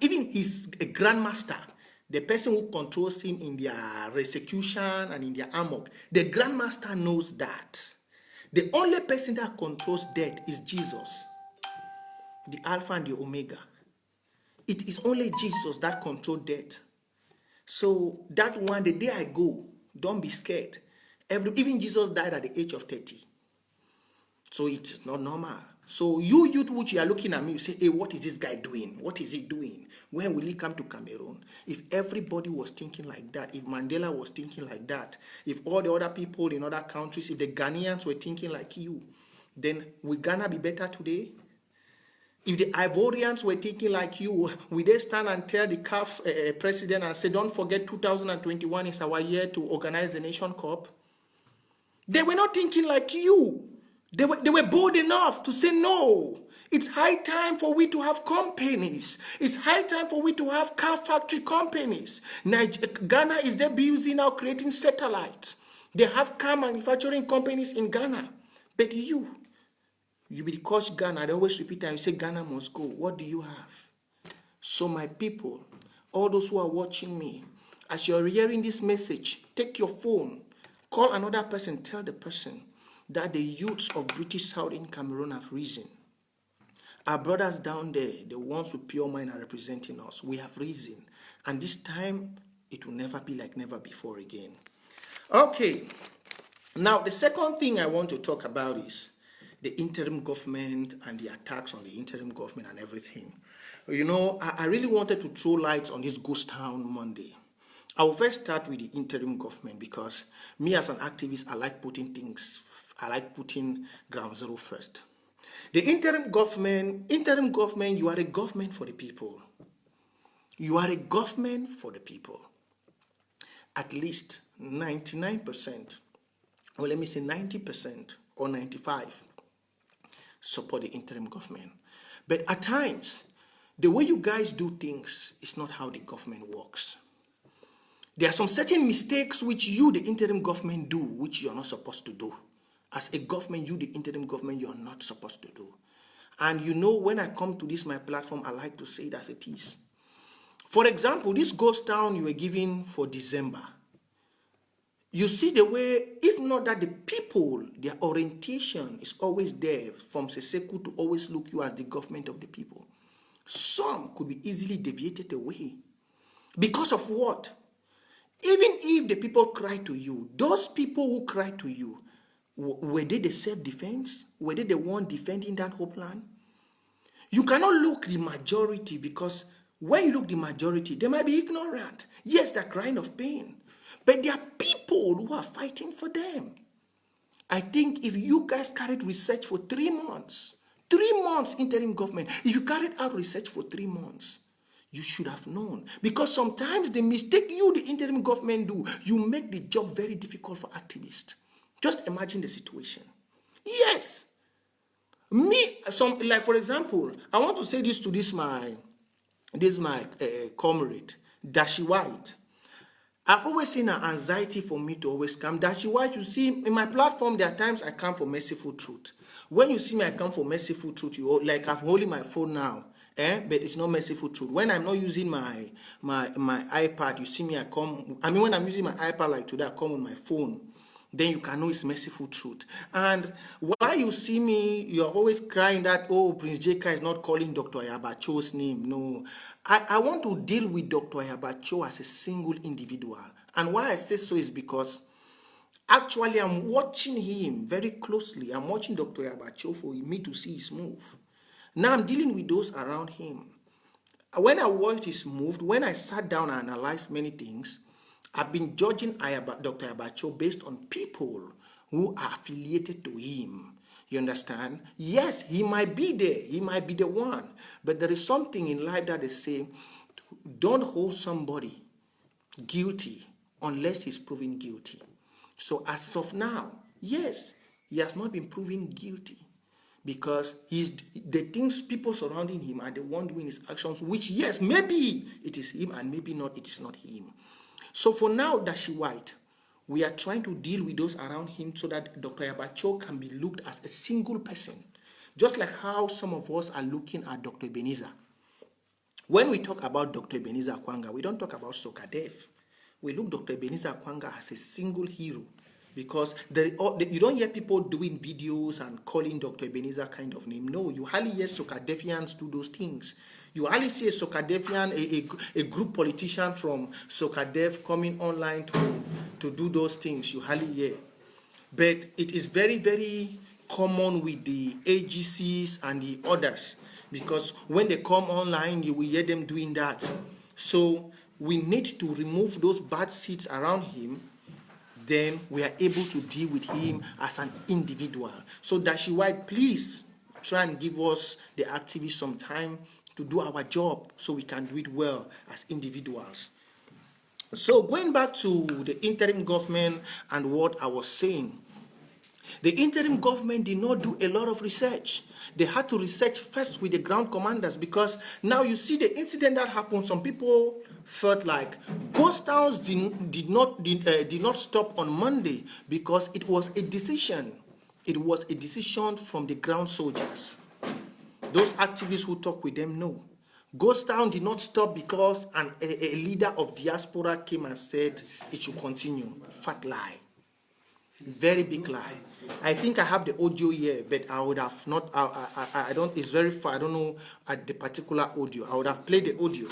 Even his grandmaster, the person who controls him in their execution and in their amok, the grandmaster knows that. The only person that controls death is Jesus, the Alpha and the Omega. It is only Jesus that controls death. So that one, the day I go, don't be scared. Even Jesus died at the age of 30. So it's not normal. So you youth which you are looking at me, you say, hey, what is this guy doing? What is he doing? When will he come to Cameroon? If everybody was thinking like that, if Mandela was thinking like that, if all the other people in other countries, if the Ghanaians were thinking like you, then will Ghana be better today? If the Ivorians were thinking like you, will they stand and tell the CAF president and say, don't forget 2021 is our year to organize the Nation Cup? They were not thinking like you. They were bold enough to say, no, it's high time for we to have companies. It's high time for we to have car factory companies. Ghana is there busy now creating satellites. They have car manufacturing companies in Ghana. But you be the coach Ghana. They always repeat and you say Ghana must go. What do you have? So my people, all those who are watching me, as you're hearing this message, take your phone, call another person, tell the person that the youths of British Southern Cameroon have risen. Our brothers down there, the ones with pure mind are representing us. We have risen. And this time, it will never be like never before again. Okay. Now, the second thing I want to talk about is the interim government and the attacks on the interim government and everything. You know, I really wanted to throw lights on this ghost town Monday. I will first start with the interim government because me as an activist, I like putting ground zero first. The interim government, you are a government for the people. You are a government for the people. At least 99%, or let me say 90% or 95, support the interim government. But at times, the way you guys do things is not how the government works. There are some certain mistakes which you, the interim government, do, which you're not supposed to do. As a government, you, the interim government, you're not supposed to do. And you know, when I come to this, my platform, I like to say it as it is. For example, this ghost town you were giving for December. You see the way, if not that the people, their orientation is always there from Seseku to always look you as the government of the people. Some could be easily deviated away. Because of what? Even if the people cry to you, those people who cry to you, were they the self-defense? Were they the one defending that whole plan? You cannot look the majority, because when you look the majority, they might be ignorant. Yes, they're crying of pain. But there are people who are fighting for them. I think if you guys carried research for 3 months, 3 months interim government, if you carried out research for 3 months, you should have known. Because sometimes the mistake you, the interim government, do, you make the job very difficult for activists. Just imagine the situation. Yes. Like for example, I want to say this to this my comrade, Dashi White. I've always seen an anxiety for me to always come. Dashi White, you see, in my platform, there are times I come for merciful truth. When you see me, I come for merciful truth. You like I'm holding my phone now, but it's not merciful truth. When I'm not using my iPad, you see me, I come. I mean, when I'm using my iPad like today, I come with my phone. Then you can know it's merciful truth. And while you see me, you're always crying that, oh, Prince Jeka is not calling Dr. Ayabacho's name. No. I want to deal with Dr. Ayabacho as a single individual. And why I say so is because actually I'm watching him very closely. I'm watching Dr. Ayabacho for me to see his move. Now I'm dealing with those around him. When I watched his move, when I sat down and analyzed many things, I've been judging Dr. Ayabacho based on people who are affiliated to him. You understand? Yes, he might be there. He might be the one. But there is something in life that they say, don't hold somebody guilty unless he's proven guilty. So as of now, yes, he has not been proven guilty, because the things people surrounding him are the one doing his actions, which yes, maybe it is him and maybe not, it is not him. So for now, Dashi White, we are trying to deal with those around him so that Dr. Ayabacho can be looked as a single person, just like how some of us are looking at Dr. Ebenezer. When we talk about Dr. Ebenezer Akwanga, we don't talk about socadef. We look Dr. Ebenezer Akwanga as a single hero, because you don't hear people doing videos and calling Dr. Ebenezer kind of name. No, you hardly hear socadefians do those things. You hardly see a socadefian, a group politician from socadef coming online to do those things. You hardly hear. But it is very, very common with the AGCs and the others, because when they come online, you will hear them doing that. So we need to remove those bad seeds around him. Then we are able to deal with him as an individual. So Dashi White, please try and give us, the activists, some time to do our job so we can do it well as individuals. So going back to the interim government and what I was saying, the interim government did not do a lot of research. They had to research first with the ground commanders, because now you see the incident that happened. Some people felt like ghost towns did not stop on Monday because it was a decision. It was a decision from the ground soldiers. Those activists who talk with them know. Ghost town did not stop because a leader of diaspora came and said it should continue. Fat lie. Very big lie. I think I have the audio here, but I would have not. I don't. It's very far. I don't know at the particular audio. I would have played the audio.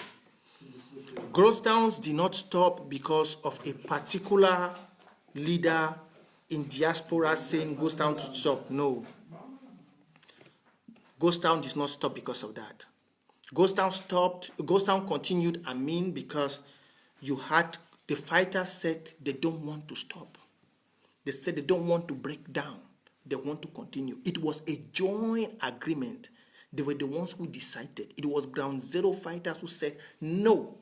Ghost towns did not stop because of a particular leader in diaspora saying ghost town to stop. No. Ghost town did not stop because of that. Ghost town stopped. Ghost town continued. I mean, because you had the fighters said they don't want to stop. They said they don't want to break down. They want to continue. It was a joint agreement. They were the ones who decided. It was ground zero fighters who said, no,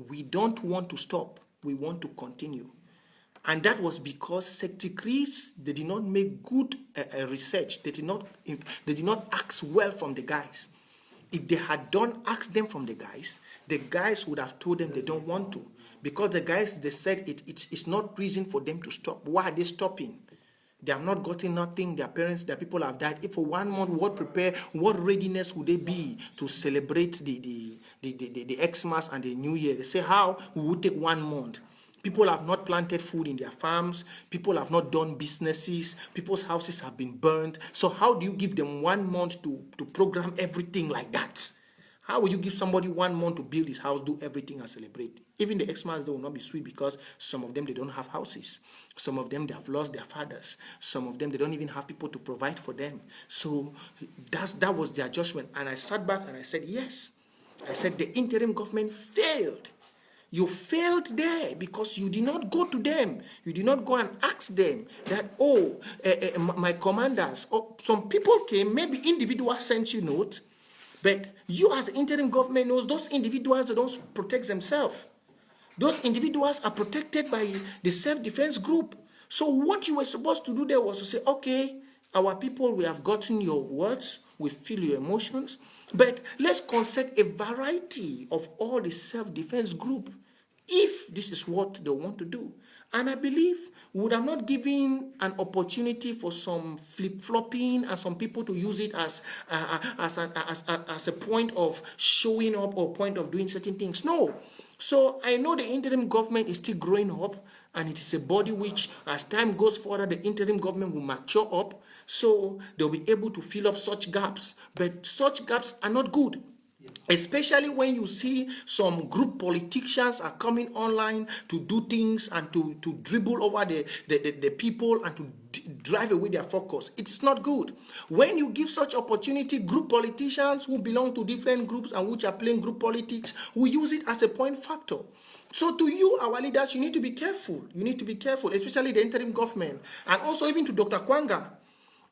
we don't want to stop. We want to continue. And that was because secretaries, they did not make good research. They did not ask well from the guys. If they had asked them from the guys would have told them they don't want to. Because the guys, they said it's not reason for them to stop. Why are they stopping? They have not gotten nothing. Their parents, their people have died. If for 1 month, what readiness would they be to celebrate the Xmas and the New Year? They say, how? We would take 1 month. People have not planted food in their farms. People have not done businesses. People's houses have been burned. So how do you give them 1 month to program everything like that? How will you give somebody 1 month to build his house, do everything and celebrate? Even the Xmas, they will not be sweet because some of them, they don't have houses. Some of them, they have lost their fathers. Some of them, they don't even have people to provide for them. So that was their judgment. And I sat back and I said, yes. I said, the interim government failed. You failed there because you did not go to them. You did not go and ask them that, my commanders, or some people came, maybe individuals sent you notes, but you as interim government knows those individuals, they don't protect themselves. Those individuals are protected by the self-defense group. So what you were supposed to do there was to say, okay, our people, we have gotten your words, we feel your emotions, but let's concert a variety of all the self-defense group if this is what they want to do. And I believe we would have not given an opportunity for some flip-flopping and some people to use it as a point of showing up or point of doing certain things. No. So I know the interim government is still growing up, and it is a body which, as time goes forward, the interim government will mature up, so they'll be able to fill up such gaps. But such gaps are not good. Especially when you see some group politicians are coming online to do things and to dribble over the people and to drive away their focus. It's not good. When you give such opportunity, group politicians who belong to different groups and which are playing group politics will use it as a point factor. So to you, our leaders, you need to be careful. You need to be careful, especially the interim government. And also even to Dr. Akwanga.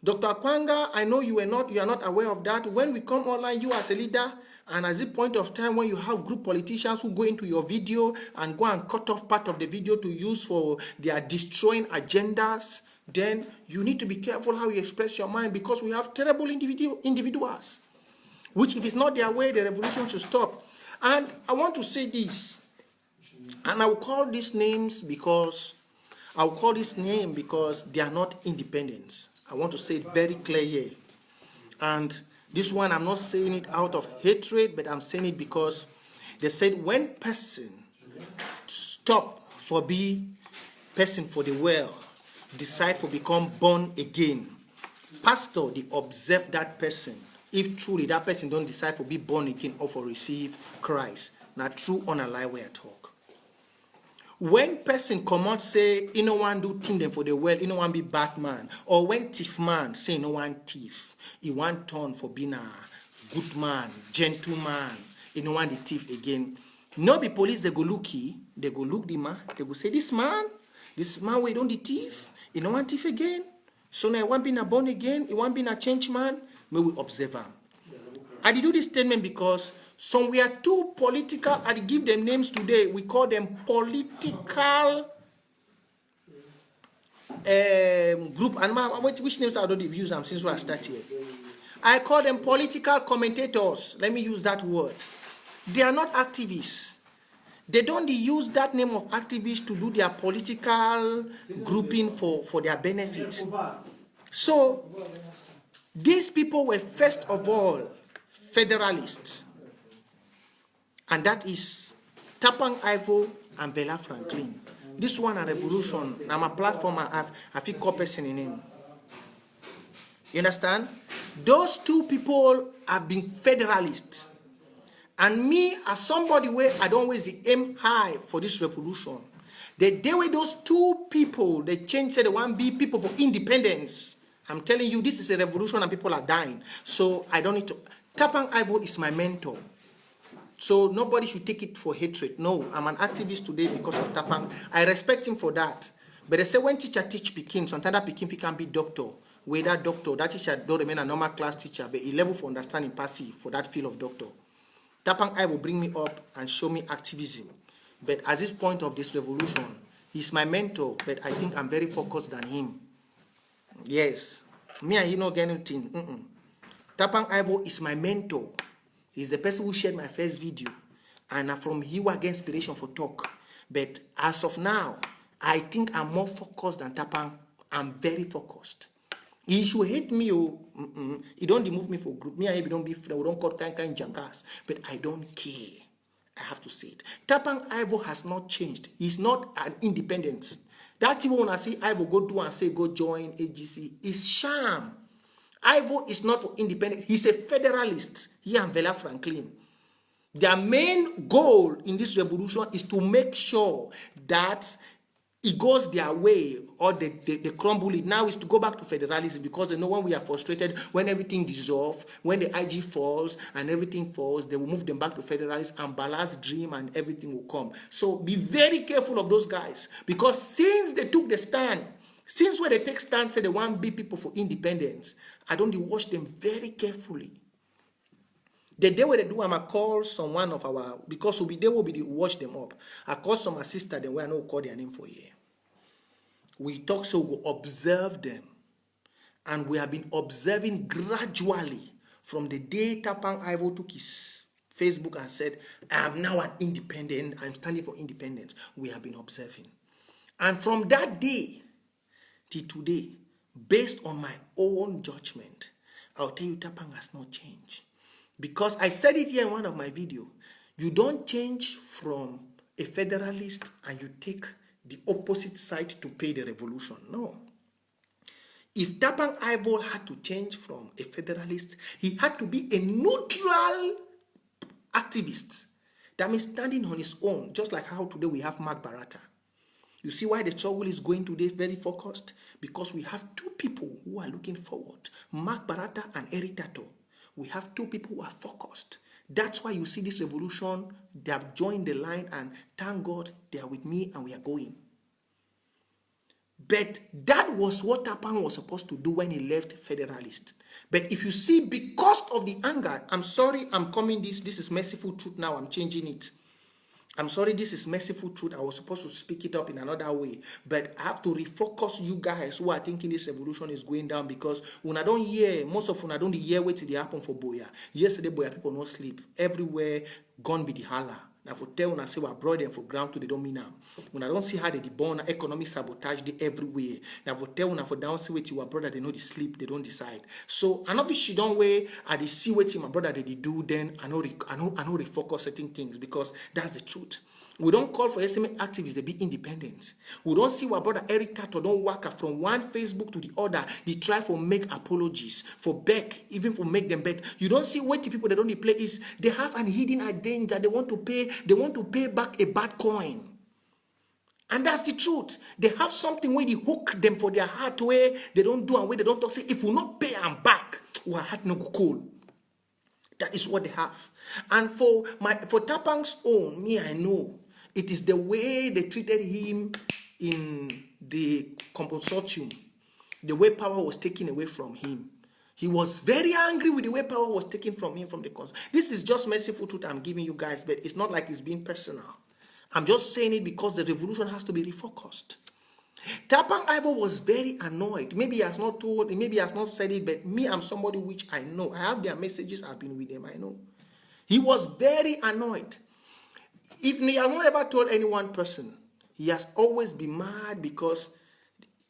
Dr. Akwanga, I know you are not aware of that. When we come online, you as a leader, and at this point of time when you have group politicians who go into your video and go and cut off part of the video to use for their destroying agendas, then you need to be careful how you express your mind, because we have terrible individuals, which if it's not their way, the revolution should stop. And I want to say this, and I will call these names because they are not independents. I want to say it very clear here. And this one, I'm not saying it out of hatred, but I'm saying it because they said when person stop for be person for the well, decide for become born again, pastor, they observe that person. If truly that person don't decide for be born again or for receive Christ, not true on a lie way I talk. When person come out say, you know one do thing them for the well, you know one be Batman, or when thief man say no one thief, he want turn for being a good man, gentleman, you know one the thief again. No be police, they go look they go look the man, they go say, this man we don't the thief, you know one thief again. So now he want being a born again, he want being a change man, may we observe him. I did do this statement because some we are too political. I give them names today. We call them political group. And which names I don't use them since I start here. I call them political commentators. Let me use that word. They are not activists. They don't use that name of activists to do their political grouping for their benefit. So these people were first of all federalists. And that is Tapang Ivo and Bella Franklin. This one a revolution. I'm a platform I feel call person in him. You understand? Those two people have been federalists. And me, as somebody where I don't always aim high for this revolution, the day where those two people, they changed, said they want to be people for independence. I'm telling you, this is a revolution and people are dying. So I don't need to. Tapang Ivo is my mentor. So nobody should take it for hatred. No, I'm an activist today because of Tapang. I respect him for that. But they say when teacher teach Pekin, sometimes that Pekin can be doctor. where that doctor, that teacher don't remain a normal class teacher, but a level for understanding passive for that field of doctor. Tapang I will bring me up and show me activism. But at this point of this revolution, he's my mentor, but I think I'm very focused than him. Yes. Me and he not get anything. Tapang Ivo is my mentor. He's the person who shared my first video. And from him I get inspiration for talk. But as of now, I think I'm more focused than Tapang. I'm very focused. He should hate me. He don't remove me for group. Me and him don't be friends. We don't call kind jackass. But I don't care. I have to say it. Tapang Ivo has not changed. He's not an independent. That even when I see Ivo go do and say go join AGC is sham. Ivo is not for independent. He's a federalist. He and Vela Franklin. Their main goal in this revolution is to make sure that it goes their way or they crumble it. Now is to go back to federalism because they know when we are frustrated, when everything dissolves, when the IG falls and everything falls, they will move them back to federalism and Bala's dream and everything will come. So be very careful of those guys because since they took the stand, since when they take stand, say they want big people for independence, I don't watch them very carefully. The day when they do, I'm going to call someone of our, because they will be watch them up. I call some sister, then we are not call their name for here. We talk, so we observe them. And we have been observing gradually from the day Tapang Ivo took his Facebook and said, I am now an independent, I'm standing for independence. We have been observing. And from that day till today, based on my own judgment, I'll tell you Tapang has not changed. Because I said it here in one of my videos, you don't change from a federalist and you take the opposite side to pay the revolution. No. If Tapang Ivo had to change from a federalist, he had to be a neutral activist. That means standing on his own, just like how today we have Mark Barata. You see why the struggle is going today very focused? Because we have two people who are looking forward, Mark Barata and Eric Tato. We have two people who are focused. That's why you see this revolution, they have joined the line and thank God they are with me and we are going. But that was what Tapang was supposed to do when he left Federalist. But if you see, because of the anger, I'm sorry, I'm coming this is merciful truth now, I'm changing it. I'm sorry, this is merciful truth. I was supposed to speak it up in another way. But I have to refocus you guys who are thinking this revolution is going down because when I don't hear, most of when I don't hear what did happen for Boya. Yesterday, Boya people no sleep. Everywhere, gone be the holler. Now for tell when I say we brought them for ground to they don't mean now. When I don't see how they burn economic sabotage they everywhere. Now for tell when I for down see what your brother they know they sleep, they don't decide. So I know if she don't way I they see what my brother they do, then I know refocus certain things because that's the truth. We don't call for SMA activists to be independent. We don't see what brother Eric Tato don't work from one Facebook to the other. They try for make apologies, for beg, even for make them beg. You don't see what the people that don't play is they have an hidden agenda. They want to pay back a bad coin. And that's the truth. They have something where they hook them for their heart where they don't do and where they don't talk. Say, if we not pay them back, our heart no go cool. That is what they have. And for Tapang's own, me, I know. It is the way they treated him in the consortium. The way power was taken away from him. He was very angry with the way power was taken from him from the consortium. This is just merciful truth I'm giving you guys, but it's not like it's being personal. I'm just saying it because the revolution has to be refocused. Tapang Ivo was very annoyed. Maybe he has not told, maybe he has not said it, but me, I'm somebody which I know. I have their messages, I've been with them, I know. He was very annoyed. If he has not ever told any one person, he has always been mad because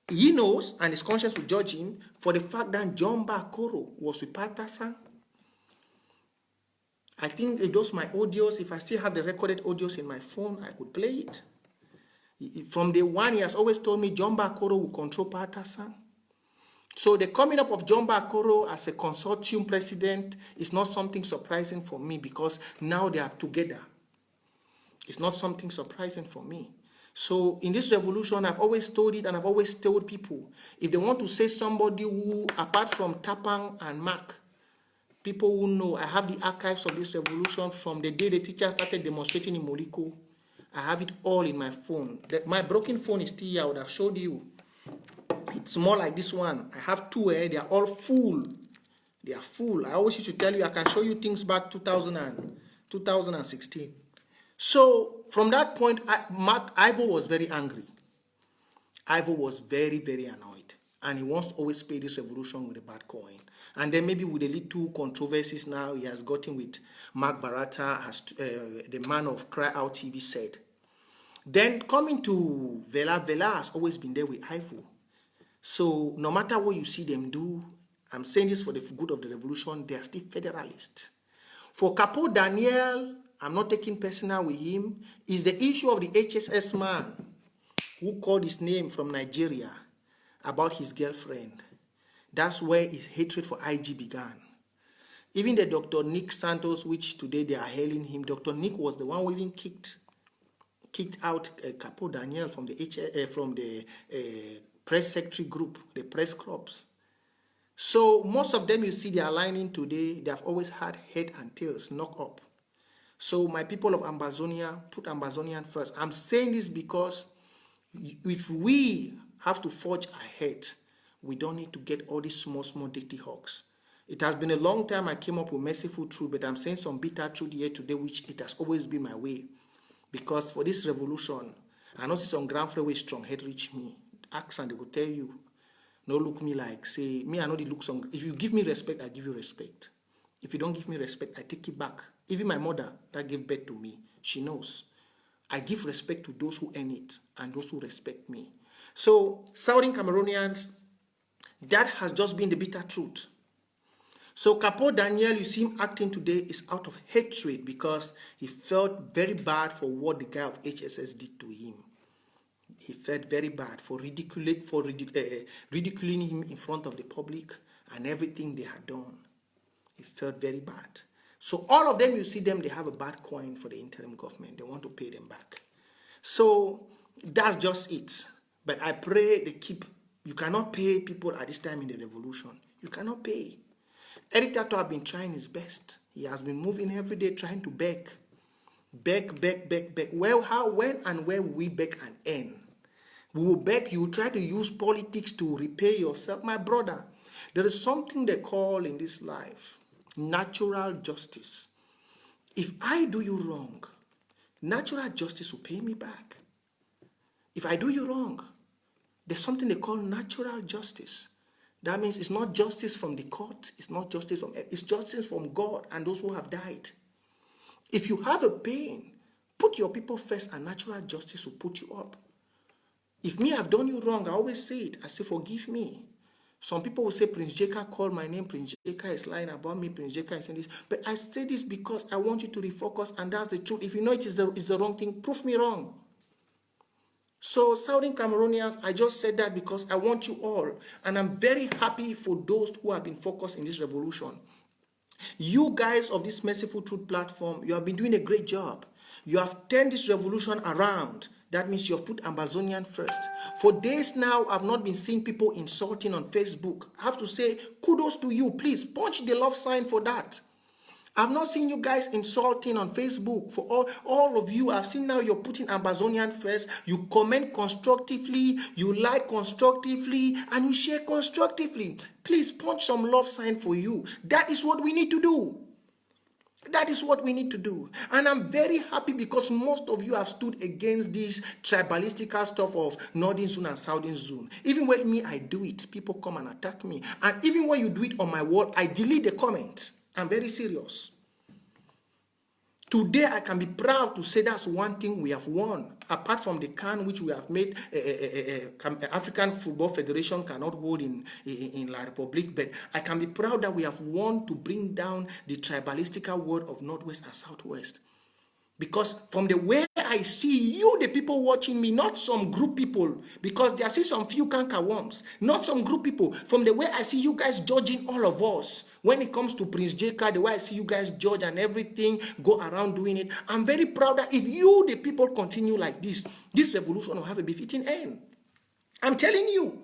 he knows and his conscience will judge him for the fact that John Bakoro was with Patasan. I think those my audios, if I still have the recorded audios in my phone, I could play it. From day one, he has always told me John Bakoro will control Patasan. So the coming up of John Bakoro as a consortium president is not something surprising for me because now they are together. It's not something surprising for me. So in this revolution, I've always told it and I've always told people, if they want to say somebody who, apart from Tapang and Mark, people who know, I have the archives of this revolution from the day the teachers started demonstrating in Moliko. I have it all in my phone. My broken phone is still here. I would have showed you. Small like this one. I have two, they are all full. They are full. I always used to tell you, I can show you things back 2016. So from that point, Ivo was very angry. Ivo was very, very annoyed. And he wants to always pay this revolution with a bad coin. And then maybe with a little controversies now he has gotten with Mark Barata, as the man of Cry Out TV said. Then coming to Vela has always been there with Ivo. So no matter what you see them do, I'm saying this for the good of the revolution, they are still federalists. For Capo Daniel, I'm not taking personal with him, is the issue of the HSS man who called his name from Nigeria about his girlfriend. That's where his hatred for IG began. Even the Dr. Nick Santos, which today they are hailing him, Dr. Nick was the one who even kicked out Capo Daniel from the press secretary group, the press corps. So most of them you see they are aligning today, they have always had head and tails knock up. So my people of Ambazonia, put Ambazonian first. I'm saying this because if we have to forge ahead, we don't need to get all these small dirty hawks. It has been a long time I came up with merciful truth, but I'm saying some bitter truth here today, which it has always been my way. Because for this revolution, I know some grand freeway strong head reach me. Ask and they will tell you, no look me like, say, me I know the look some. If you give me respect, I give you respect. If you don't give me respect, I take it back. Even my mother that gave birth to me, she knows. I give respect to those who earn it and those who respect me. So, Southern Cameroonians, that has just been the bitter truth. So Capo Daniel, you see him acting today is out of hatred because he felt very bad for what the guy of HSS did to him. He felt very bad for ridiculing him in front of the public and everything they had done. He felt very bad. So all of them, you see them, they have a bad coin for the interim government. They want to pay them back. So that's just it. But I pray they keep, you cannot pay people at this time in the revolution. You cannot pay. Eric Tato has been trying his best. He has been moving every day trying to beg. Beg. Well, how, when, and where will we beg and earn? We will beg, you try to use politics to repay yourself. My brother, there is something they call in this life natural justice. If I do you wrong, natural justice will pay me back. If I do you wrong, there's something they call natural justice. That means it's not justice from the court, it's not justice from, it's justice from God and those who have died. If you have a pain, put your people first and natural justice will put you up. If me, I've done you wrong, I always say it. I say, forgive me. Some people will say, Prince Jeka called my name. Prince Jeka is lying about me. Prince Jeka is saying this. But I say this because I want you to refocus, and that's the truth. If you know it is the wrong thing, prove me wrong. So, Southern Cameroonians, I just said that because I want you all. And I'm very happy for those who have been focused in this revolution. You guys of this Merciful Truth platform, you have been doing a great job. You have turned this revolution around. That means you have put Ambazonian first. For days now, I've not been seeing people insulting on Facebook. I have to say, kudos to you. Please, punch the love sign for that. I've not seen you guys insulting on Facebook. For all of you, I've seen now you're putting Ambazonian first. You comment constructively, you like constructively, and you share constructively. Please punch some love sign for you. That is what we need to do. That is what we need to do. And I'm very happy because most of you have stood against this tribalistical stuff of Northern Zone and Southern Zone. Even when me, I do it, people come and attack me. And even when you do it on my wall, I delete the comments. I'm very serious. Today, I can be proud to say that's one thing we have won. Apart from the CAN, which we have made, African Football Federation cannot hold in La Republique, but I can be proud that we have won to bring down the tribalistical world of Northwest and Southwest. Because from the way I see you, the people watching me, not some group people, because there are still some few cankerworms, not some group people. From the way I see you guys judging all of us, when it comes to Prince Jeka, the way I see you guys judge and everything, go around doing it, I'm very proud that if you, the people, continue like this, this revolution will have a befitting end. I'm telling you.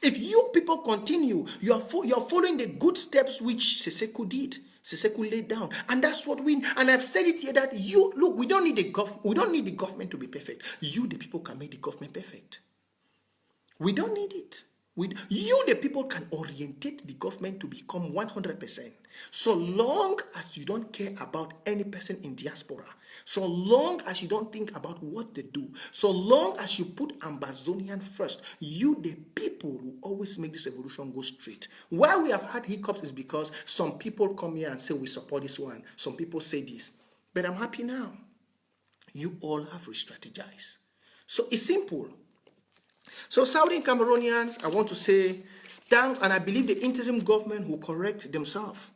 If you people continue, you're following the good steps which Seseko did. Seseko laid down, and that's what we. And I've said it here that you look. We don't need the government to be perfect. You, the people, can make the government perfect. We don't need it. With you, the people can orientate the government to become 100%. So long as you don't care about any person in diaspora, so long as you don't think about what they do, so long as you put Ambazonian first, you, the people, will always make this revolution go straight. Why we have had hiccups is because some people come here and say we support this one. Some people say this. But I'm happy now. You all have re-strategized. So it's simple. So Southern Cameroonians, I want to say thanks, and I believe the interim government will correct themselves.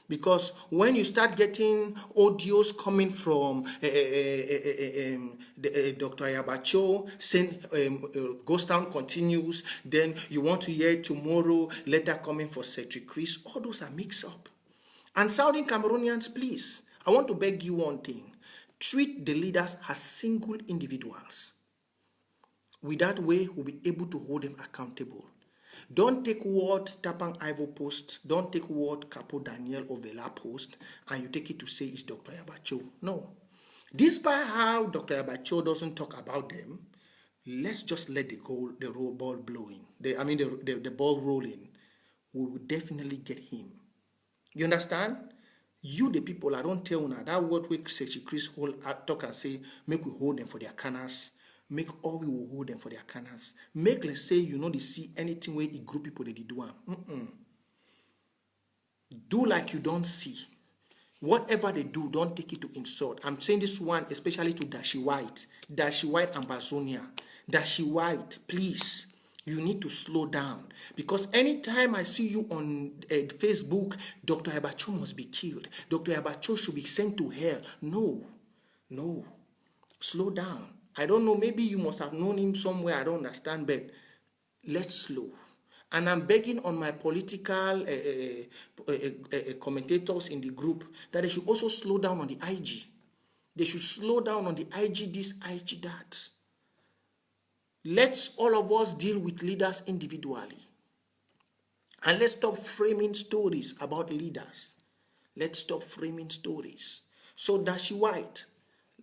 Because when you start getting audios coming from Dr. Ayabacho saying Ghost Town continues, then you want to hear tomorrow letter coming for Secretary Chris, all those are mixed up. And Southern Cameroonians, please, I want to beg you one thing. Treat the leaders as single individuals. With that way, we'll be able to hold them accountable. Don't take what Tapang Ivo post, don't take what Capo Daniel or Vela post, and you take it to say it's Dr. Yabacho. No. Despite how Dr. Yabacho doesn't talk about them, let's just let the ball blowing. The ball rolling. We will definitely get him. You understand? You, the people, I don't tell you now, that word we Secretary Chris talk and say, make we hold them for their canals. Make all we will hold them for their canals. Make, let's say, they see anything where a group people they do them. Do like you don't see. Whatever they do, don't take it to insult. I'm saying this one especially to Dashi White and Bazonia. Dashi White, please, you need to slow down. Because anytime I see you on Facebook, Dr. Abacho must be killed. Dr. Abacho should be sent to hell. No. Slow down. I don't know, maybe you must have known him somewhere, I don't understand, but let's slow. And I'm begging on my political commentators in the group that they should also slow down on the IG. They should slow down on the IG this, IG that. Let's all of us deal with leaders individually. And let's stop framing stories about leaders. Let's stop framing stories. So Dashi White,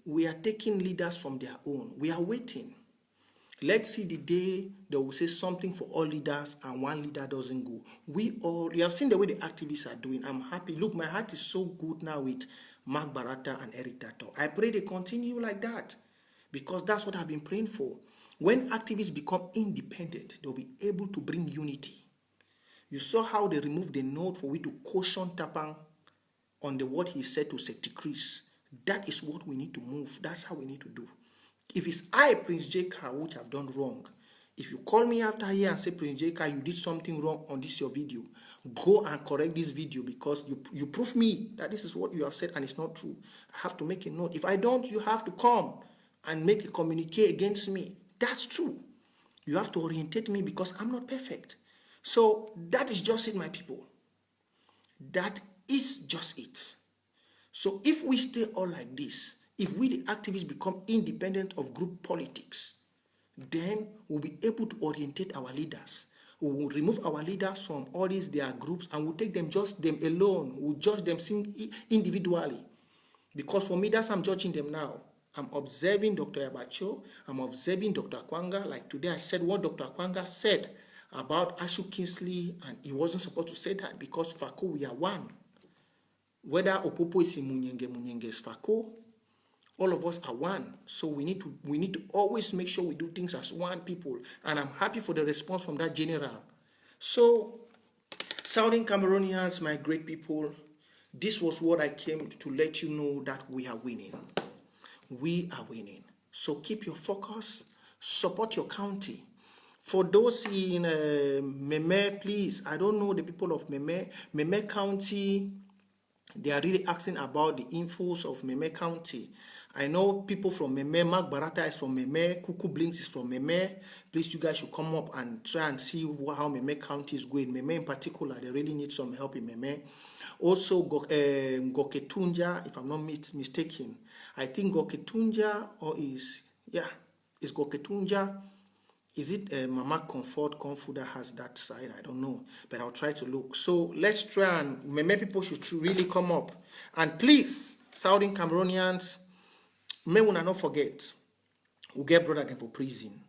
we are taking leaders from their own. We are waiting. Let's see the day they will say something for all leaders and one leader doesn't go. You have seen the way the activists are doing. I'm happy. Look, my heart is so good now with Mark Barata and Eric Tato. I pray they continue like that because that's what I've been praying for. When activists become independent, they'll be able to bring unity. You saw how they removed the note for we to caution Tapang on what he said to Secretary Chris. That is what we need to move. That's how we need to do. If it's I, Prince J.K., which have done wrong, if you call me after here and say, Prince J.K., you did something wrong on this your video, go and correct this video because you prove me that this is what you have said and it's not true. I have to make a note. If I don't, you have to come and make a communique against me. That's true. You have to orientate me because I'm not perfect. So that is just it, my people. That is just it. So if we stay all like this, if we the activists become independent of group politics, then we'll be able to orientate our leaders. We will remove our leaders from all their groups and we'll take them just them alone. We'll judge them individually. Because for me, that's how I'm judging them now. I'm observing Dr. Yabacho. I'm observing Dr. Akwanga. Like today, I said what Dr. Akwanga said about Ashu Kingsley, and he wasn't supposed to say that because Fako, we are one. Whether opopo is in Munyenge is Fako, all of us are one. So we need to always make sure we do things as one people. And I'm happy for the response from that general. So, Southern Cameroonians, my great people, this was what I came to let you know that we are winning. We are winning. So keep your focus, support your county. For those in Meme, please, I don't know the people of Meme County. They are really asking about the infos of Meme County. I know people from Meme, Mark Barata is from Meme, Kuku Blinks is from Meme. Please, you guys should come up and try and see how Meme County is going. Meme in particular, they really need some help in Meme. Also, Goketunja, if I'm not mistaken. I think Goketunja is Goketunja. Is it Mama Comfort that has that side? I don't know, but I'll try to look. So let's try and many people should really come up. And please, Southern Cameroonians, may we not forget, we'll get brother them for prison.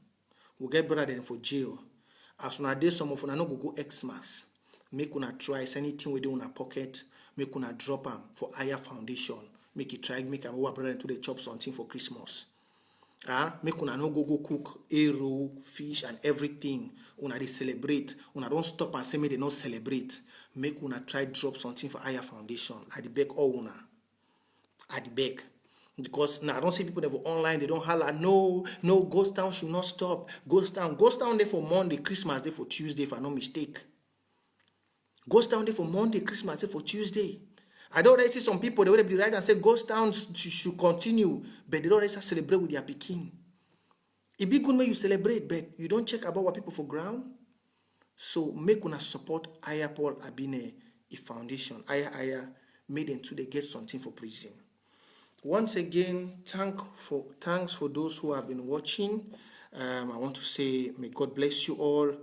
We'll get brother them for jail. As una dey, some of una no go Xmas. Make una try anything within una pocket. Make una drop am for higher foundation. Make it try, make our brother to the chop something for Christmas. Make una no go cook arrow, fish, and everything. Una dey celebrate. Una don't stop and say me they not celebrate. Make una try drop something for higher foundation. I dey beg all una. I dey beg. Because now I don't see people that were online, they don't holler, no, Ghost Town should not stop. Ghost Town there for Monday, Christmas day for Tuesday, if I'm not mistake. Ghost Town day for Monday, Christmas day for Tuesday. I don't already see some people, they will be right and say Ghost Town should continue, but they don't already celebrate with their Peking. It be good when you celebrate, but you don't check about what people for ground. So make una support Aya Paul Abine, a foundation. Aya made them to they get something for prison. Once again, thanks for those who have been watching. I want to say, may God bless you all,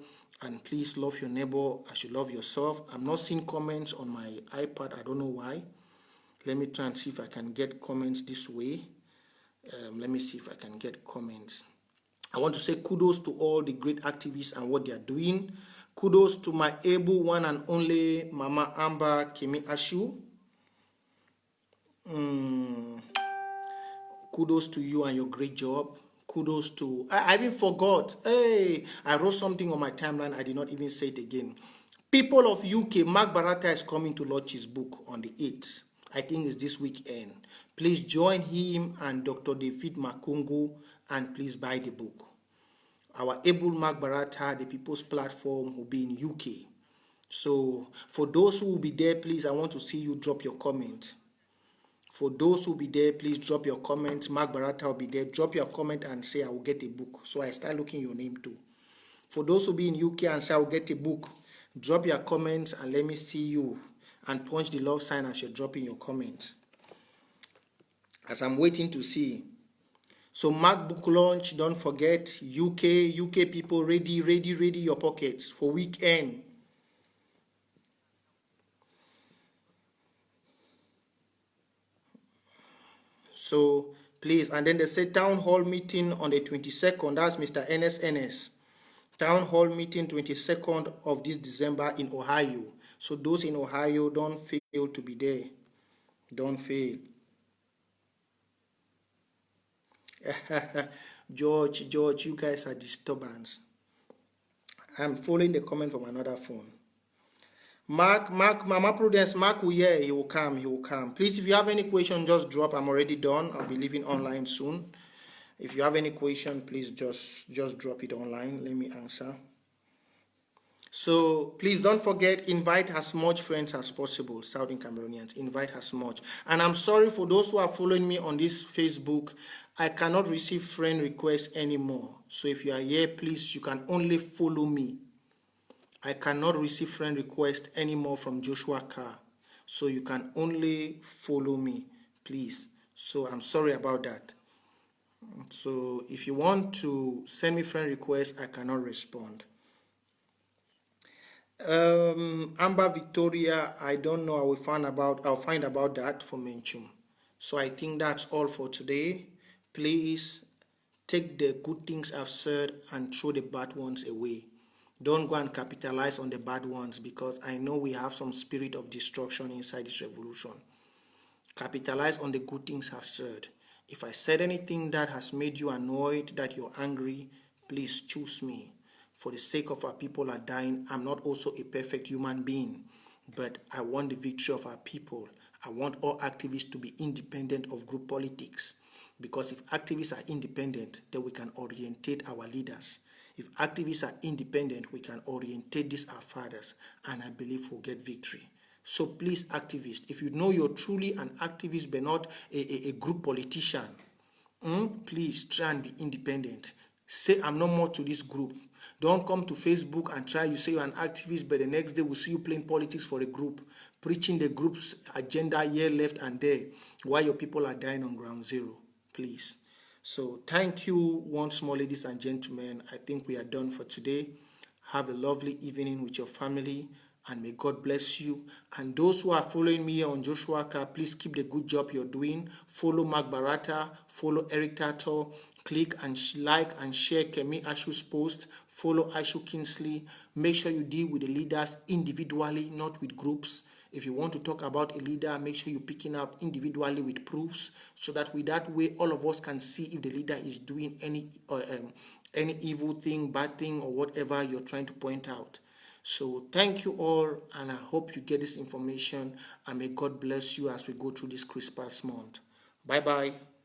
and please love your neighbor as you love yourself. I'm not seeing comments on my iPad. I don't know why. Let me try and see if I can get comments this way. Let me see if I can get comments. I want to say kudos to all the great activists and what they are doing. Kudos to my able one and only Mama Amber Kemi Ashu. Kudos to you and your great job. Kudos to... I even forgot. Hey, I wrote something on my timeline. I did not even say it again. People of UK, Mark Barata is coming to launch his book on the 8th. I think it's this weekend. Please join him and Dr. David Makungu and please buy the book. Our able Mark Barata, the People's Platform, will be in UK. So for those who will be there, please, I want to see you drop your comment. For those who will be there, please drop your comment. Mark Barata will be there. Drop your comment and say, I will get a book. So I start looking your name too. For those who will be in UK and say, I will get a book, drop your comments and let me see you. And punch the love sign as you're dropping your comment. As I'm waiting to see. So Mark book launch, don't forget, UK people, ready your pockets for weekend. So please, and then they say town hall meeting on the 22nd. That's Mr. NSNS. Town hall meeting 22nd of this December in Ohio. So those in Ohio, don't fail to be there. Don't fail. George, you guys are disturbance. I'm following the comment from another phone. Mark, Mama Prudence, Mark will hear, he will come. Please, if you have any question, just drop. I'm already done. I'll be leaving online soon. If you have any question, please just drop it online. Let me answer. So please don't forget, invite as much friends as possible, Southern Cameroonians. Invite as much. And I'm sorry for those who are following me on this Facebook. I cannot receive friend requests anymore. So if you are here, please, you can only follow me. I cannot receive friend request anymore from Joshua CARR. So you can only follow me, please. So I'm sorry about that. So if you want to send me friend request, I cannot respond. Amber Victoria, I don't know. I'll find about that for Menchum. So I think that's all for today. Please take the good things I've said and throw the bad ones away. Don't go and capitalize on the bad ones, because I know we have some spirit of destruction inside this revolution. Capitalize on the good things I've said. If I said anything that has made you annoyed, that you're angry, please choose me. For the sake of our people are dying, I'm not also a perfect human being, but I want the victory of our people. I want all activists to be independent of group politics, because if activists are independent, then we can orientate our leaders. If activists are independent, we can orientate these our fathers, and I believe we'll get victory. So please, activists, if you know you're truly an activist but not a group politician, please try and be independent. Say, I'm no more to this group. Don't come to Facebook and try, you say you're an activist, but the next day we'll see you playing politics for a group, preaching the group's agenda here, left, and there, while your people are dying on ground zero. Please. So thank you once more, ladies and gentlemen. I think we are done for today. Have a lovely evening with your family, and may God bless you. And those who are following me on Joshua CARR, please keep the good job you're doing. Follow Mark Barata, follow Eric Tato, click and like and share Kemi Ashu's post. follow Aishu Kingsley. Make sure you deal with the leaders individually, not with groups. If you want to talk about a leader, make sure you're picking up individually with proofs, so that with that way, all of us can see if the leader is doing any evil thing, bad thing, or whatever you're trying to point out. So thank you all, and I hope you get this information, and may God bless you as we go through this Christmas month. Bye-bye.